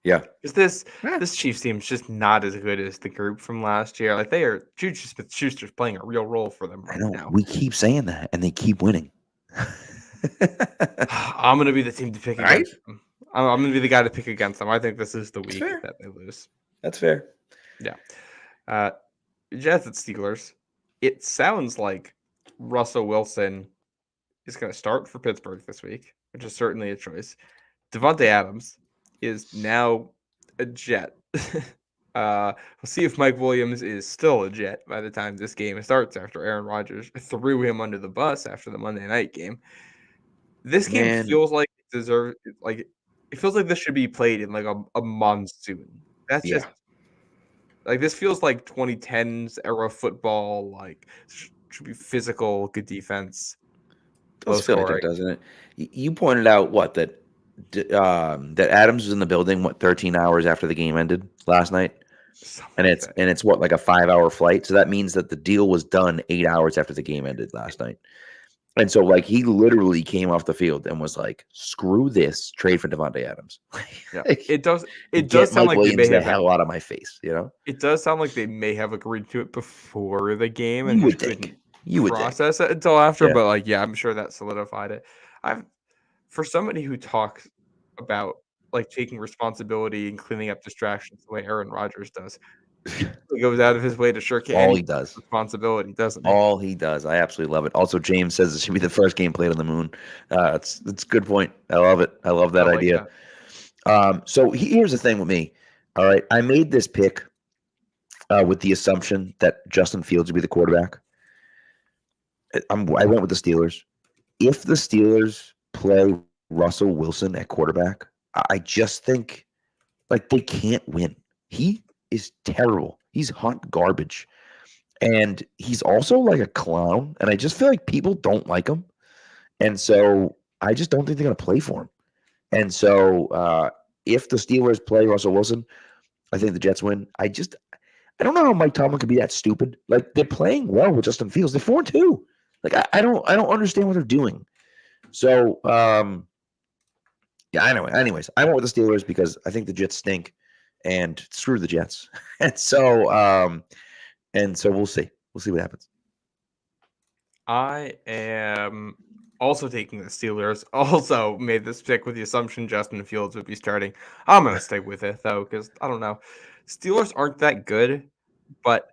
Yeah. Because this Chiefs team is just not as good as the group from last year. Like, Juju Smith-Schuster's playing a real role for them right now. We keep saying that, and they keep winning. I'm going to be the team to pick against them. I'm going to be the guy to pick against them. I think this is the week that they lose. That's fair. Yeah. Jets at Steelers. It sounds like Russell Wilson is going to start for Pittsburgh this week, which is certainly a choice. Devontae Adams is now a Jet. We'll see if Mike Williams is still a Jet by the time this game starts after Aaron Rodgers threw him under the bus after the Monday night game. This game feels like it feels like this should be played in like a monsoon. That's just like, this feels like 2010s era football. Like, should be physical, good defense. Does feel like it, doesn't it? You pointed out that Adams was in the building 13 hours after the game ended last night, and it's what, like a 5-hour flight. So that means that the deal was done 8 hours after the game ended last night. And so, like, he literally came off the field and was like, "Screw this, trade for Devontae Adams." Yeah, it does sound like they may have the hell out of my face. It does sound like they may have agreed to it before the game, and you would process it until after. Yeah. But like, yeah, I'm sure that solidified it. For somebody who talks about like taking responsibility and cleaning up distractions the way Aaron Rodgers does. He goes out of his way to shirk any responsibility, doesn't he? All he does. I absolutely love it. Also, James says it should be the first game played on the moon. It's a good point. I love it. I love that idea. So here's the thing with me. All right, I made this pick with the assumption that Justin Fields would be the quarterback. I went with the Steelers. If the Steelers play Russell Wilson at quarterback, I just think like they can't win. He is terrible. He's hot garbage. And he's also like a clown. And I just feel like people don't like him. And so I just don't think they're going to play for him. And so if the Steelers play Russell Wilson, I think the Jets win. I don't know how Mike Tomlin could be that stupid. Like, they're playing well with Justin Fields. They're 4-2. Like, I don't understand what they're doing. So, yeah, anyway, I went with the Steelers because I think the Jets stink, and screw the Jets. And so we'll see. We'll see what happens. I am also taking the Steelers. Also made this pick with the assumption Justin Fields would be starting. I'm going to stay with it, though, because I don't know. Steelers aren't that good, but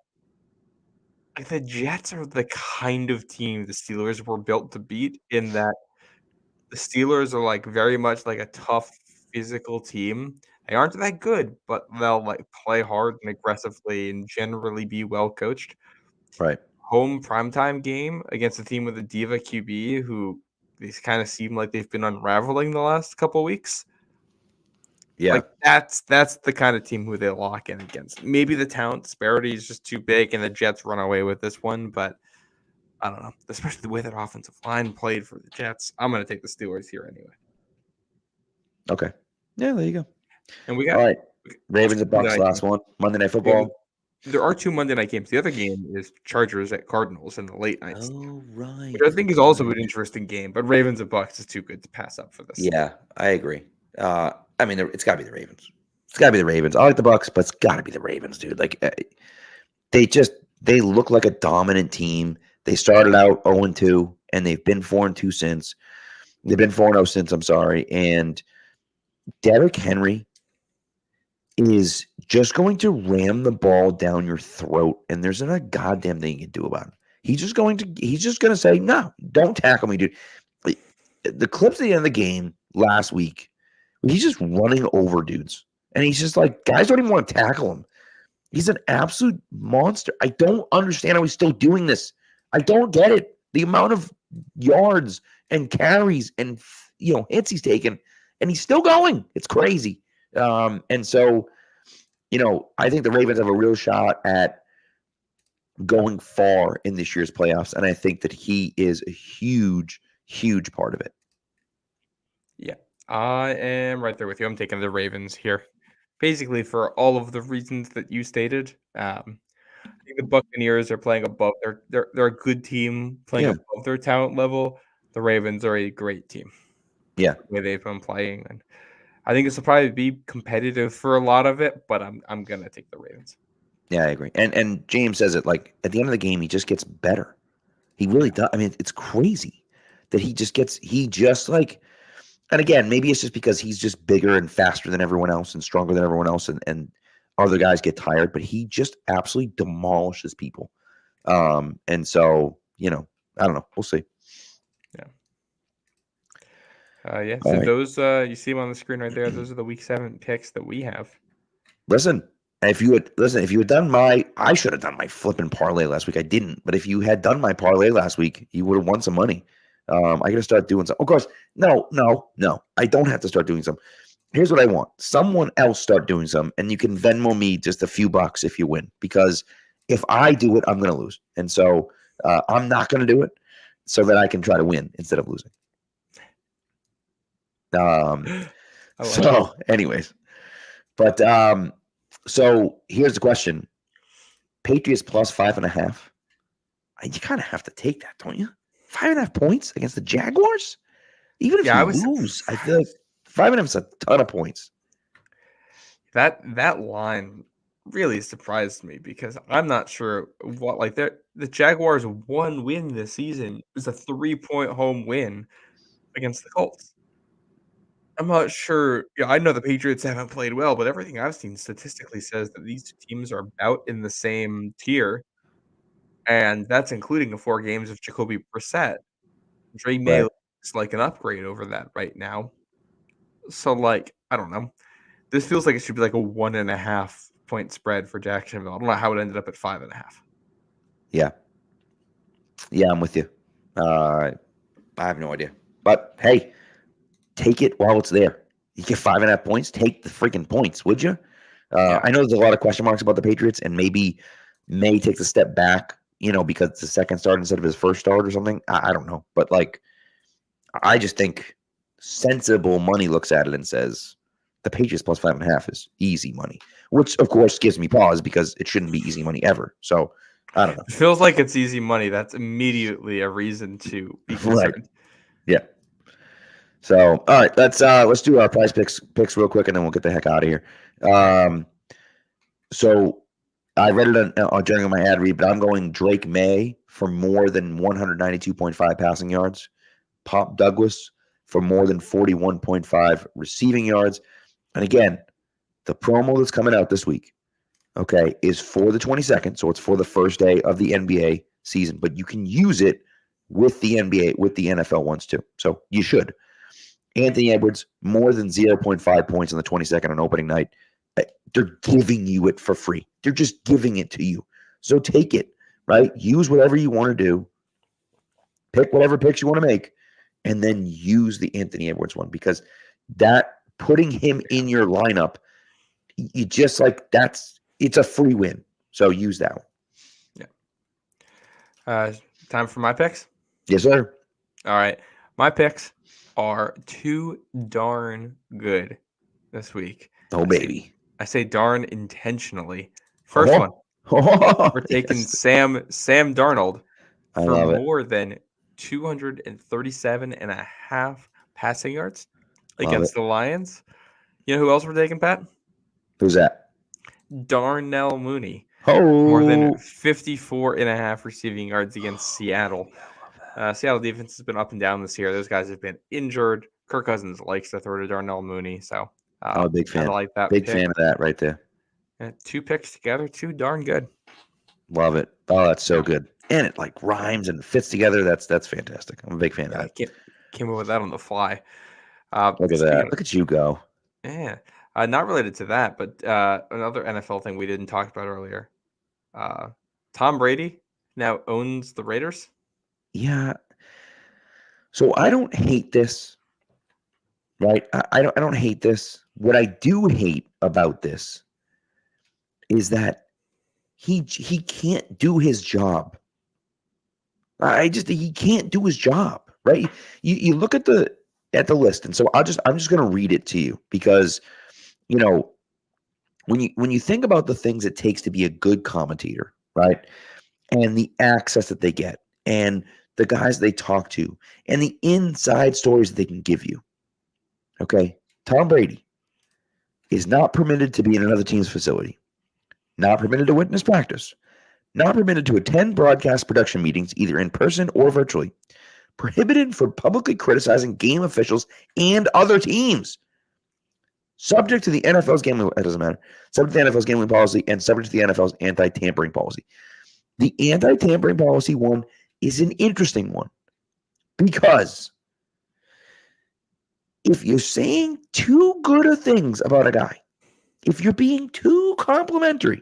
the Jets are the kind of team the Steelers were built to beat, in that the Steelers are like very much like a tough physical team. They aren't that good, but they'll like play hard and aggressively and generally be well coached. Right. Home primetime game against a team with a diva QB who these kind of seem like they've been unraveling the last couple weeks. Yeah. Like that's the kind of team who they lock in against. Maybe the talent disparity is just too big and the Jets run away with this one, but I don't know. Especially the way that offensive line played for the Jets. I'm going to take the Steelers here anyway. Okay. Yeah, there you go. And we got all right. Ravens and Bucks, last one. Monday Night Football. There are 2 Monday night games. The other game is Chargers at Cardinals in the late nights. Oh, right. Which I think is also an interesting game, but Ravens and Bucks is too good to pass up for this. Yeah, I agree. I mean, it's got to be the Ravens. It's got to be the Ravens. I like the Bucks, but it's got to be the Ravens, dude. Like, they look like a dominant team. They started out 0-2, and they've been 4-2 since. They've been 4-0 since, I'm sorry. And Derrick Henry is just going to ram the ball down your throat, and there's not a goddamn thing you can do about it. He's just going to say, no, don't tackle me, dude. The clips at the end of the game last week, he's just running over dudes. And he's just like, guys don't even want to tackle him. He's an absolute monster. I don't understand how he's still doing this. I don't get it. The amount of yards and carries and hits he's taken, and he's still going. It's crazy. And so, I think the Ravens have a real shot at going far in this year's playoffs, and I think that he is a huge, huge part of it. Yeah, I am right there with you. I'm taking the Ravens here, basically for all of the reasons that you stated. I think the Buccaneers are playing above they're a good team playing above their talent level. The Ravens are a great team. Yeah, the way they've been playing, and I think this will probably be competitive for a lot of it, but I'm gonna take the Ravens. Yeah, I agree. And James says it, like, at the end of the game, he just gets better. He really does. I mean, it's crazy that and again, maybe it's just because he's just bigger and faster than everyone else and stronger than everyone else, and other guys get tired, but he just absolutely demolishes people. And so, I don't know. We'll see. Yeah. So those you see them on the screen right there. Those are the Week 7 picks that we have. Listen, if you had done I should have done my flipping parlay last week. I didn't, but if you had done my parlay last week, you would have won some money. I got to start doing some. Of course, no. I don't have to start doing some. Here's what I want: someone else start doing some, and you can Venmo me just a few bucks if you win. Because if I do it, I'm going to lose, and so I'm not going to do it, so that I can try to win instead of losing. Anyways, but so here's the question: Patriots plus 5.5. You kind of have to take that, don't you? 5.5 points against the Jaguars. Even if you lose, I feel like 5.5 is a ton of points. That line really surprised me because I'm not sure what the Jaguars' one win this season was a 3-point home win against the Colts. I'm not sure. Yeah, I know the Patriots haven't played well, but everything I've seen statistically says that these two teams are about in the same tier, and that's including the 4 games of Jacoby Brissett. Drake Maye looks like an upgrade over that right now. So, I don't know. This feels like it should be like a 1.5 point spread for Jacksonville. I don't know how it ended up at 5.5. Yeah, I'm with you. I have no idea, but hey. Take it while it's there. You get 5.5 points. Take the freaking points, would you? I know there's a lot of question marks about the Patriots, and maybe May takes a step back, because it's the second start instead of his first start or something. I don't know, but I just think sensible money looks at it and says the Patriots plus 5.5 is easy money. which of course gives me pause because it shouldn't be easy money ever. So I don't know. It feels like it's easy money. That's immediately a reason to be Right. concerned. Yeah. So all right, let's do our prize picks real quick, and then we'll get the heck out of here. So I read it during my ad read, but I'm going Drake Maye for more than 192.5 passing yards, Pop Douglas for more than 41.5 receiving yards, and again, the promo that's coming out this week, okay, is for the 22nd, so it's for the first day of the NBA season, but you can use it with the NBA, with the NFL ones too. So you should. Anthony Edwards, more than 0.5 points on the 22nd on opening night. They're giving you it for free. They're just giving it to you. So take it, right? Use whatever you want to do. Pick whatever picks you want to make, and then use the Anthony Edwards one, because that putting him in your lineup, you just like it's a free win. So use that one. Yeah. Time for my picks? Yes, sir. All right. My picks are too darn good this week. Oh, baby. I say darn intentionally. First one. We're taking Sam Darnold for more than 237.5 passing yards against the Lions. You know who else we're taking, Pat? Who's that? Darnell Mooney. Oh. More than 54.5 receiving yards against Seattle. Seattle defense has been up and down this year. Those guys have been injured. Kirk Cousins likes to throw to Darnell Mooney. So I'm a big fan. I like that. Big fan of that right there. Two picks together, too darn good. Love it. Oh, that's so good. And it like rhymes and fits together. That's fantastic. I'm a big fan of that. I came up with that on the fly. Look at that. Look at you go. Yeah. Not related to that, but another NFL thing we didn't talk about earlier. Tom Brady now owns the Raiders. Yeah. So I don't hate this, right? I don't hate this. What I do hate about this is that he can't do his job. He can't do his job, right? You look at the list, and so I'm just going to read it to you, because when you think about the things it takes to be a good commentator, right? And the access that they get, and the guys they talk to, and the inside stories that they can give you. Okay, Tom Brady is not permitted to be in another team's facility, not permitted to witness practice, not permitted to attend broadcast production meetings either in person or virtually, prohibited from publicly criticizing game officials and other teams, subject to the NFL's gambling, it doesn't matter, subject to the NFL's gambling policy, and subject to the NFL's anti-tampering policy. The anti-tampering policy one is an interesting one, because if you're saying too good of things about a guy, if you're being too complimentary,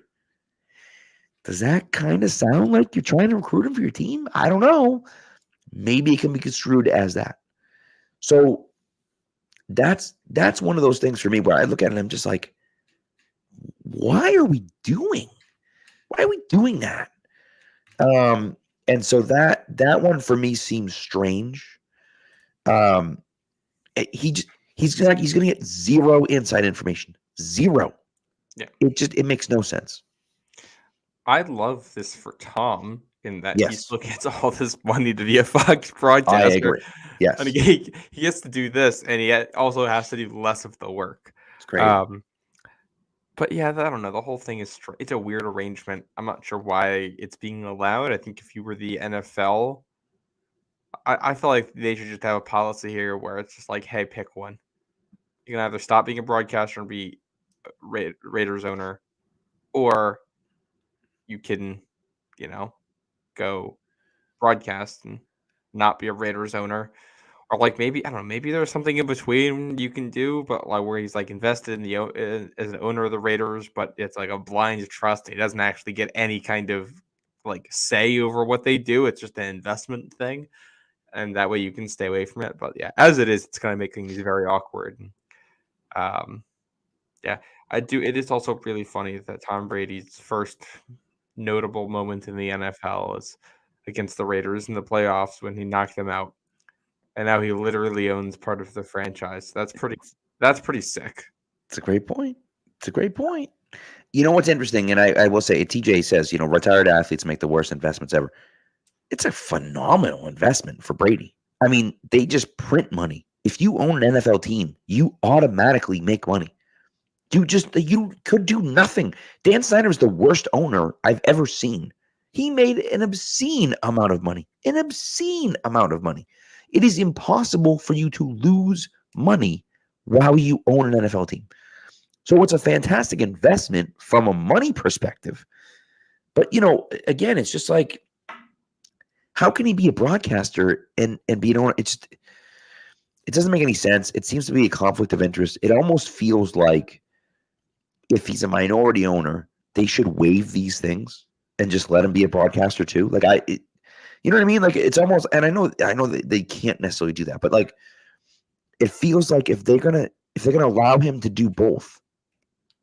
does that kind of sound like you're trying to recruit him for your team? I don't know. Maybe it can be construed as that. So that's one of those things for me where I look at it and I'm just like, why are we doing that? And so that one for me seems strange. He's gonna get zero inside information. Zero. Yeah. It makes no sense. I love this for Tom in that he still gets all this money to be a Fox broadcaster. I agree. Yes. And he gets to do this, and he also has to do less of the work. It's great. But yeah, I don't know. The whole thing is it's a weird arrangement. I'm not sure why it's being allowed. I think if you were the NFL, I feel like they should just have a policy here where it's just like, hey, pick one. You can either stop being a broadcaster and be a Raiders owner, or you can, go broadcast and not be a Raiders owner. Or like maybe, I don't know, maybe there's something in between you can do, but like where he's like invested in as an owner of the Raiders, but it's like a blind trust. He doesn't actually get any kind of like say over what they do. It's just an investment thing. And that way you can stay away from it. But yeah, as it is, it's going to make things very awkward. Yeah, I do. It is also really funny that Tom Brady's first notable moment in the NFL is against the Raiders in the playoffs when he knocked them out. And now he literally owns part of the franchise. That's pretty sick. It's a great point. You know what's interesting, and I will say, TJ says, retired athletes make the worst investments ever. It's a phenomenal investment for Brady. I mean, they just print money. If you own an NFL team, you automatically make money. You could do nothing. Dan Snyder is the worst owner I've ever seen. He made an obscene amount of money. An obscene amount of money. It is impossible for you to lose money while you own an NFL team. So it's a fantastic investment from a money perspective. But, again, it's just like, how can he be a broadcaster and be an owner? It doesn't make any sense. It seems to be a conflict of interest. It almost feels like if he's a minority owner, they should waive these things and just let him be a broadcaster too. Like you know what I mean? Like it's almost, and I know that they can't necessarily do that, but like it feels like if they're gonna allow him to do both,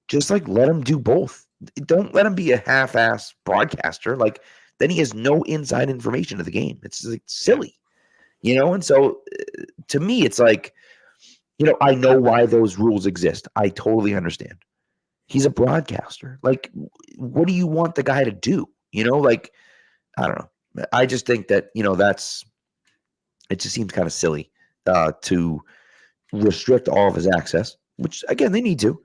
just like let him do both. Don't let him be a half-ass broadcaster. Like then he has no inside information of the game. It's like silly, And so to me, it's like, I know why those rules exist. I totally understand. He's a broadcaster. Like, what do you want the guy to do? Like, I don't know. I just think that, it just seems kind of silly to restrict all of his access, which again, they need to,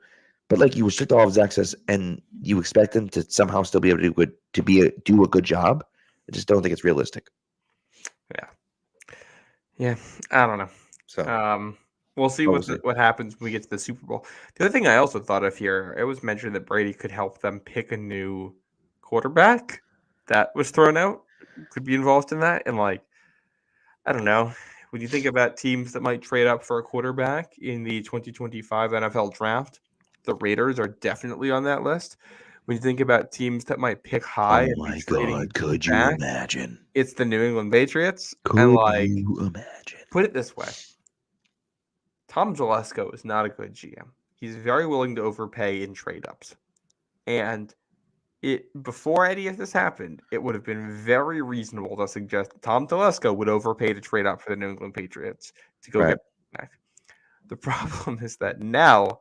but like you restrict all of his access and you expect him to somehow still be able to do a good job. I just don't think it's realistic. Yeah. I don't know. So, we'll see what happens when we get to the Super Bowl. The other thing I also thought of here, it was mentioned that Brady could help them pick a new quarterback. That was thrown out. Could be involved in that. And like, I don't know. When you think about teams that might trade up for a quarterback in the 2025 NFL draft, the Raiders are definitely on that list. When you think about teams that might pick high, oh my God, could you imagine? It's the New England Patriots. Could you imagine? Put it this way. Tom Zalesko is not a good GM. He's very willing to overpay in trade-ups. And before any of this happened, it would have been very reasonable to suggest that Tom Zalesko would overpay to trade up for the New England Patriots to go get back. The problem is that now,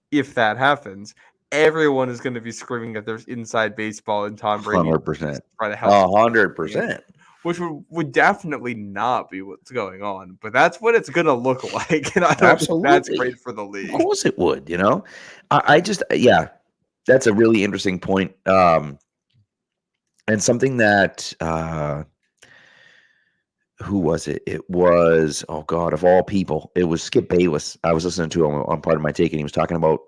if that happens, everyone is going to be screaming that there's inside baseball in Tom Brady. 100%. Try to help 100%. Which would definitely not be what's going on, but that's what it's going to look like, and I don't think that's great for the league. Of course it would, I just, that's a really interesting point, and something that, who was it? It was, oh God, of all people, it was Skip Bayless. I was listening to him on Part of My Take, and he was talking about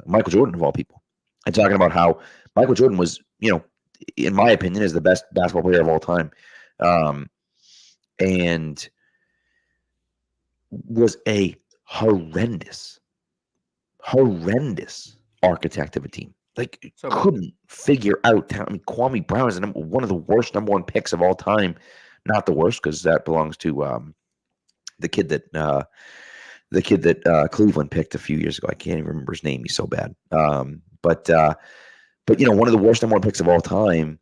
Michael Jordan, of all people, and talking about how Michael Jordan was, in my opinion, is the best basketball player of all time. And was a horrendous architect of a team. Like couldn't figure out. Kwame Brown is one of the worst number one picks of all time. Not the worst, because that belongs to the kid that Cleveland picked a few years ago. I can't even remember his name. He's so bad. But one of the worst number one picks of all time,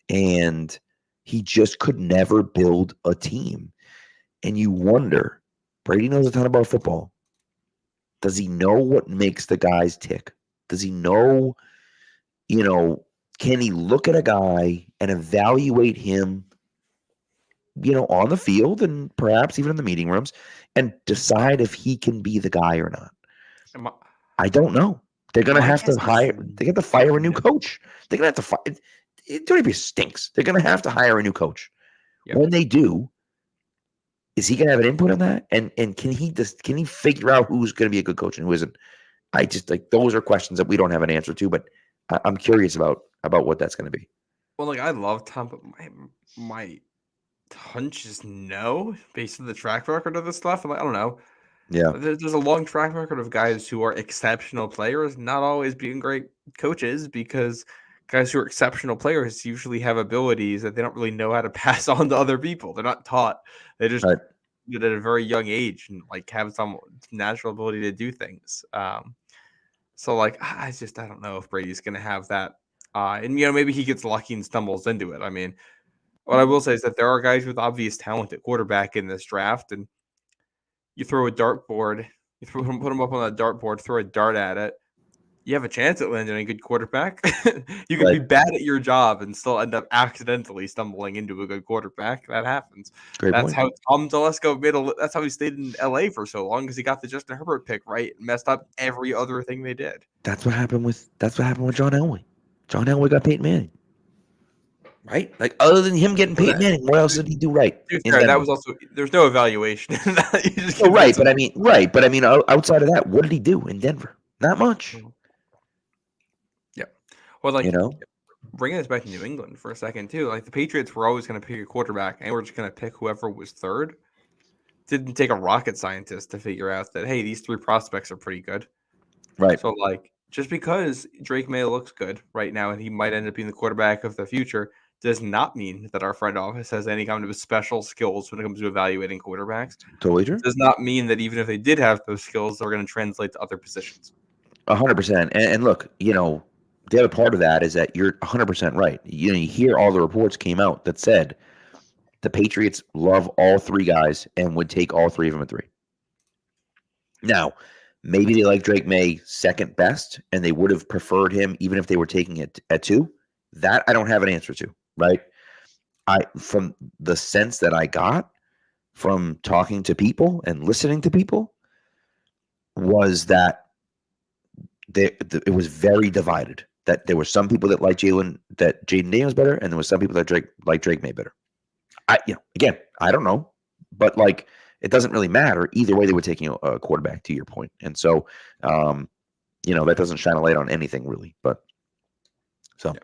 and he just could never build a team. And you wonder, Brady knows a ton about football. Does he know what makes the guys tick? Does he know, can he look at a guy and evaluate him, on the field and perhaps even in the meeting rooms and decide if he can be the guy or not? I don't know. They're going to have to hire, they have to fire a new coach. They're going to have to fire. It stinks. They're going to have to hire a new coach. Yep. When they do, is he going to have an input on that? And can he figure out who's going to be a good coach and who isn't? I just those are questions that we don't have an answer to, but I'm curious about what that's going to be. Well, I love Tom, but my hunch is no, based on the track record of this stuff. I don't know. Yeah, there's a long track record of guys who are exceptional players not always being great coaches, because guys who are exceptional players usually have abilities that they don't really know how to pass on to other people. They're not taught. They just do it at a very young age and have some natural ability to do things. So I don't know if Brady's going to have that. And maybe he gets lucky and stumbles into it. I mean, what I will say is that there are guys with obvious talent at quarterback in this draft, and you throw a dartboard, put them up on a dartboard, throw a dart at it. You have a chance at landing a good quarterback. You could Right. be bad at your job and still end up accidentally stumbling into a good quarterback. That happens. Great That's point. how Tom Telesco that's how he stayed in LA for so long, because he got the Justin Herbert pick right and messed up every other thing they did. That's what happened with John Elway. John Elway got Peyton Manning. Right? Like, other than him getting Well, Peyton Manning, what else did he do right? To be in fair, that Denver? was also there's no evaluation. You just Oh, give right, it to but I mean, outside of that, what did he do in Denver? Not much. Yeah. Well, like, You know? bringing this back to New England for a second too. Like, the Patriots were always going to pick a quarterback, and we're just going to pick whoever was third. Didn't take a rocket scientist to figure out that, hey, these three prospects are pretty good. Right. So, like, just because Drake Maye looks good right now and he might end up being the quarterback of the future does not mean that our front office has any kind of special skills when it comes to evaluating quarterbacks. Totally true. Does not mean that even if they did have those skills, they're going to translate to other positions. 100%. And look, you know, the other part of that is that you're 100% right. You know, you hear all the reports came out that said the Patriots love all three guys and would take all three of them at 3. Now, maybe they like Drake Maye second best, and they would have preferred him even if they were taking it at 2. That I don't have an answer to, right? From the sense that I got from talking to people and listening to people was that it was very divided. That there were some people that liked Jaden Daniels better, and there was some people that Drake Maye better. Again, I don't know, but like, it doesn't really matter either way. They were taking a quarterback, to your point, and so that doesn't shine a light on anything really. But so,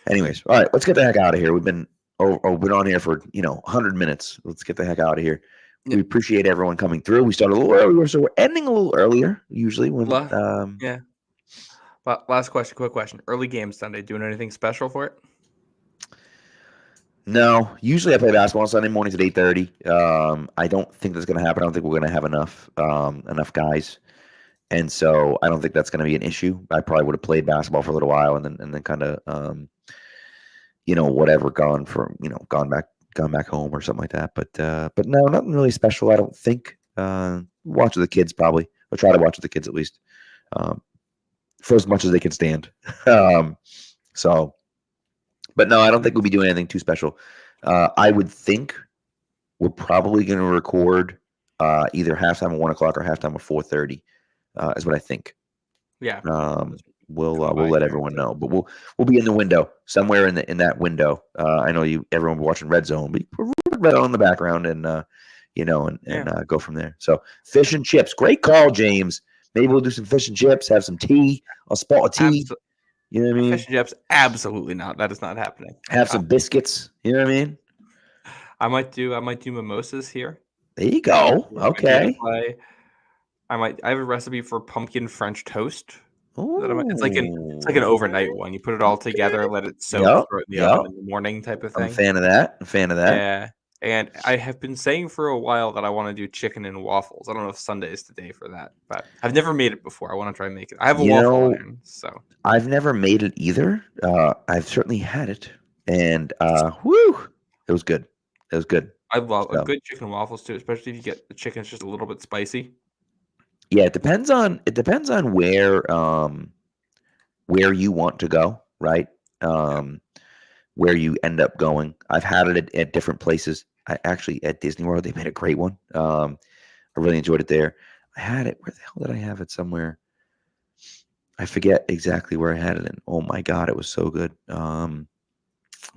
anyways, all right, let's get the heck out of here. We've been on here for 100 minutes. Let's get the heck out of here. Yep. We appreciate everyone coming through. We started a little earlier, so we're ending a little earlier usually. When Yeah. Last question, quick question. Early game Sunday, doing anything special for it? No, usually I play basketball on Sunday mornings at 8:30. I don't think that's going to happen. I don't think we're going to have enough guys, and so I don't think that's going to be an issue. I probably would have played basketball for a little while and then kind of whatever, gone back home or something like that. But no, nothing really special. I don't think. Watch with the kids probably, or try to watch with the kids at least, for as much as they can stand. So. But no, I don't think we'll be doing anything too special. I would think we're probably going to record either halftime at 1 o'clock or halftime at 4:30, is what I think. Yeah. We'll let everyone know, but we'll be in the window somewhere in that window. I know everyone will be watching Red Zone, but we'll put Red Zone in the background and go from there. So fish and chips, great call, James. Maybe we'll do some fish and chips, have some tea. I'll spot a tea. You know what I mean? Fish and chips, absolutely not. That is not happening. Have some biscuits. You know what I mean? I might do mimosas here. There you go. Okay. I have a recipe for pumpkin French toast. It's like an overnight one. You put it all together, let it soak in the oven in the morning, type of thing. I'm a fan of that. Yeah. And I have been saying for a while that I want to do chicken and waffles. I don't know if Sunday is the day for that, but I've never made it before. I want to try and make it. I have a waffle iron, so I've never made it either. I've certainly had it, and it was good. It was good. I love a good chicken and waffles too, especially if you get the chicken's just a little bit spicy. Yeah, it depends on where you want to go, right? Where you end up going. I've had it at different places. At Disney World, they made a great one. I really enjoyed it there. I had it. Where the hell did I have it? Somewhere. I forget exactly where I had it. And oh my God, it was so good. I'm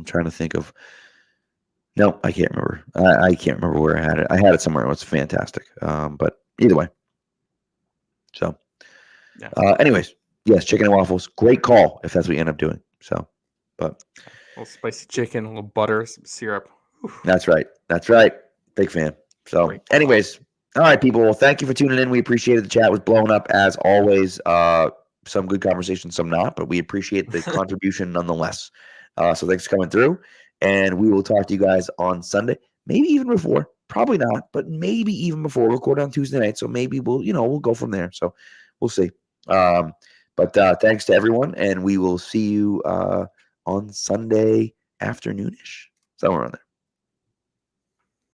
trying to think of. No, I can't remember. I can't remember where I had it. I had it somewhere. It was fantastic. But either way. So, anyways, yes, chicken and waffles. Great call if that's what you end up doing. So, but. A little spicy chicken, a little butter, some syrup. Oof. That's right. Big fan. So, anyways, all right, people. Well, thank you for tuning in. We appreciate it. The chat was blowing up as always. Some good conversation, some not, but we appreciate the contribution nonetheless. So thanks for coming through, and we will talk to you guys on Sunday. Maybe even before. Probably not, but maybe even before. We'll record on Tuesday night, so maybe we'll go from there. So we'll see. But thanks to everyone, and we will see you on Sunday afternoonish, somewhere on there.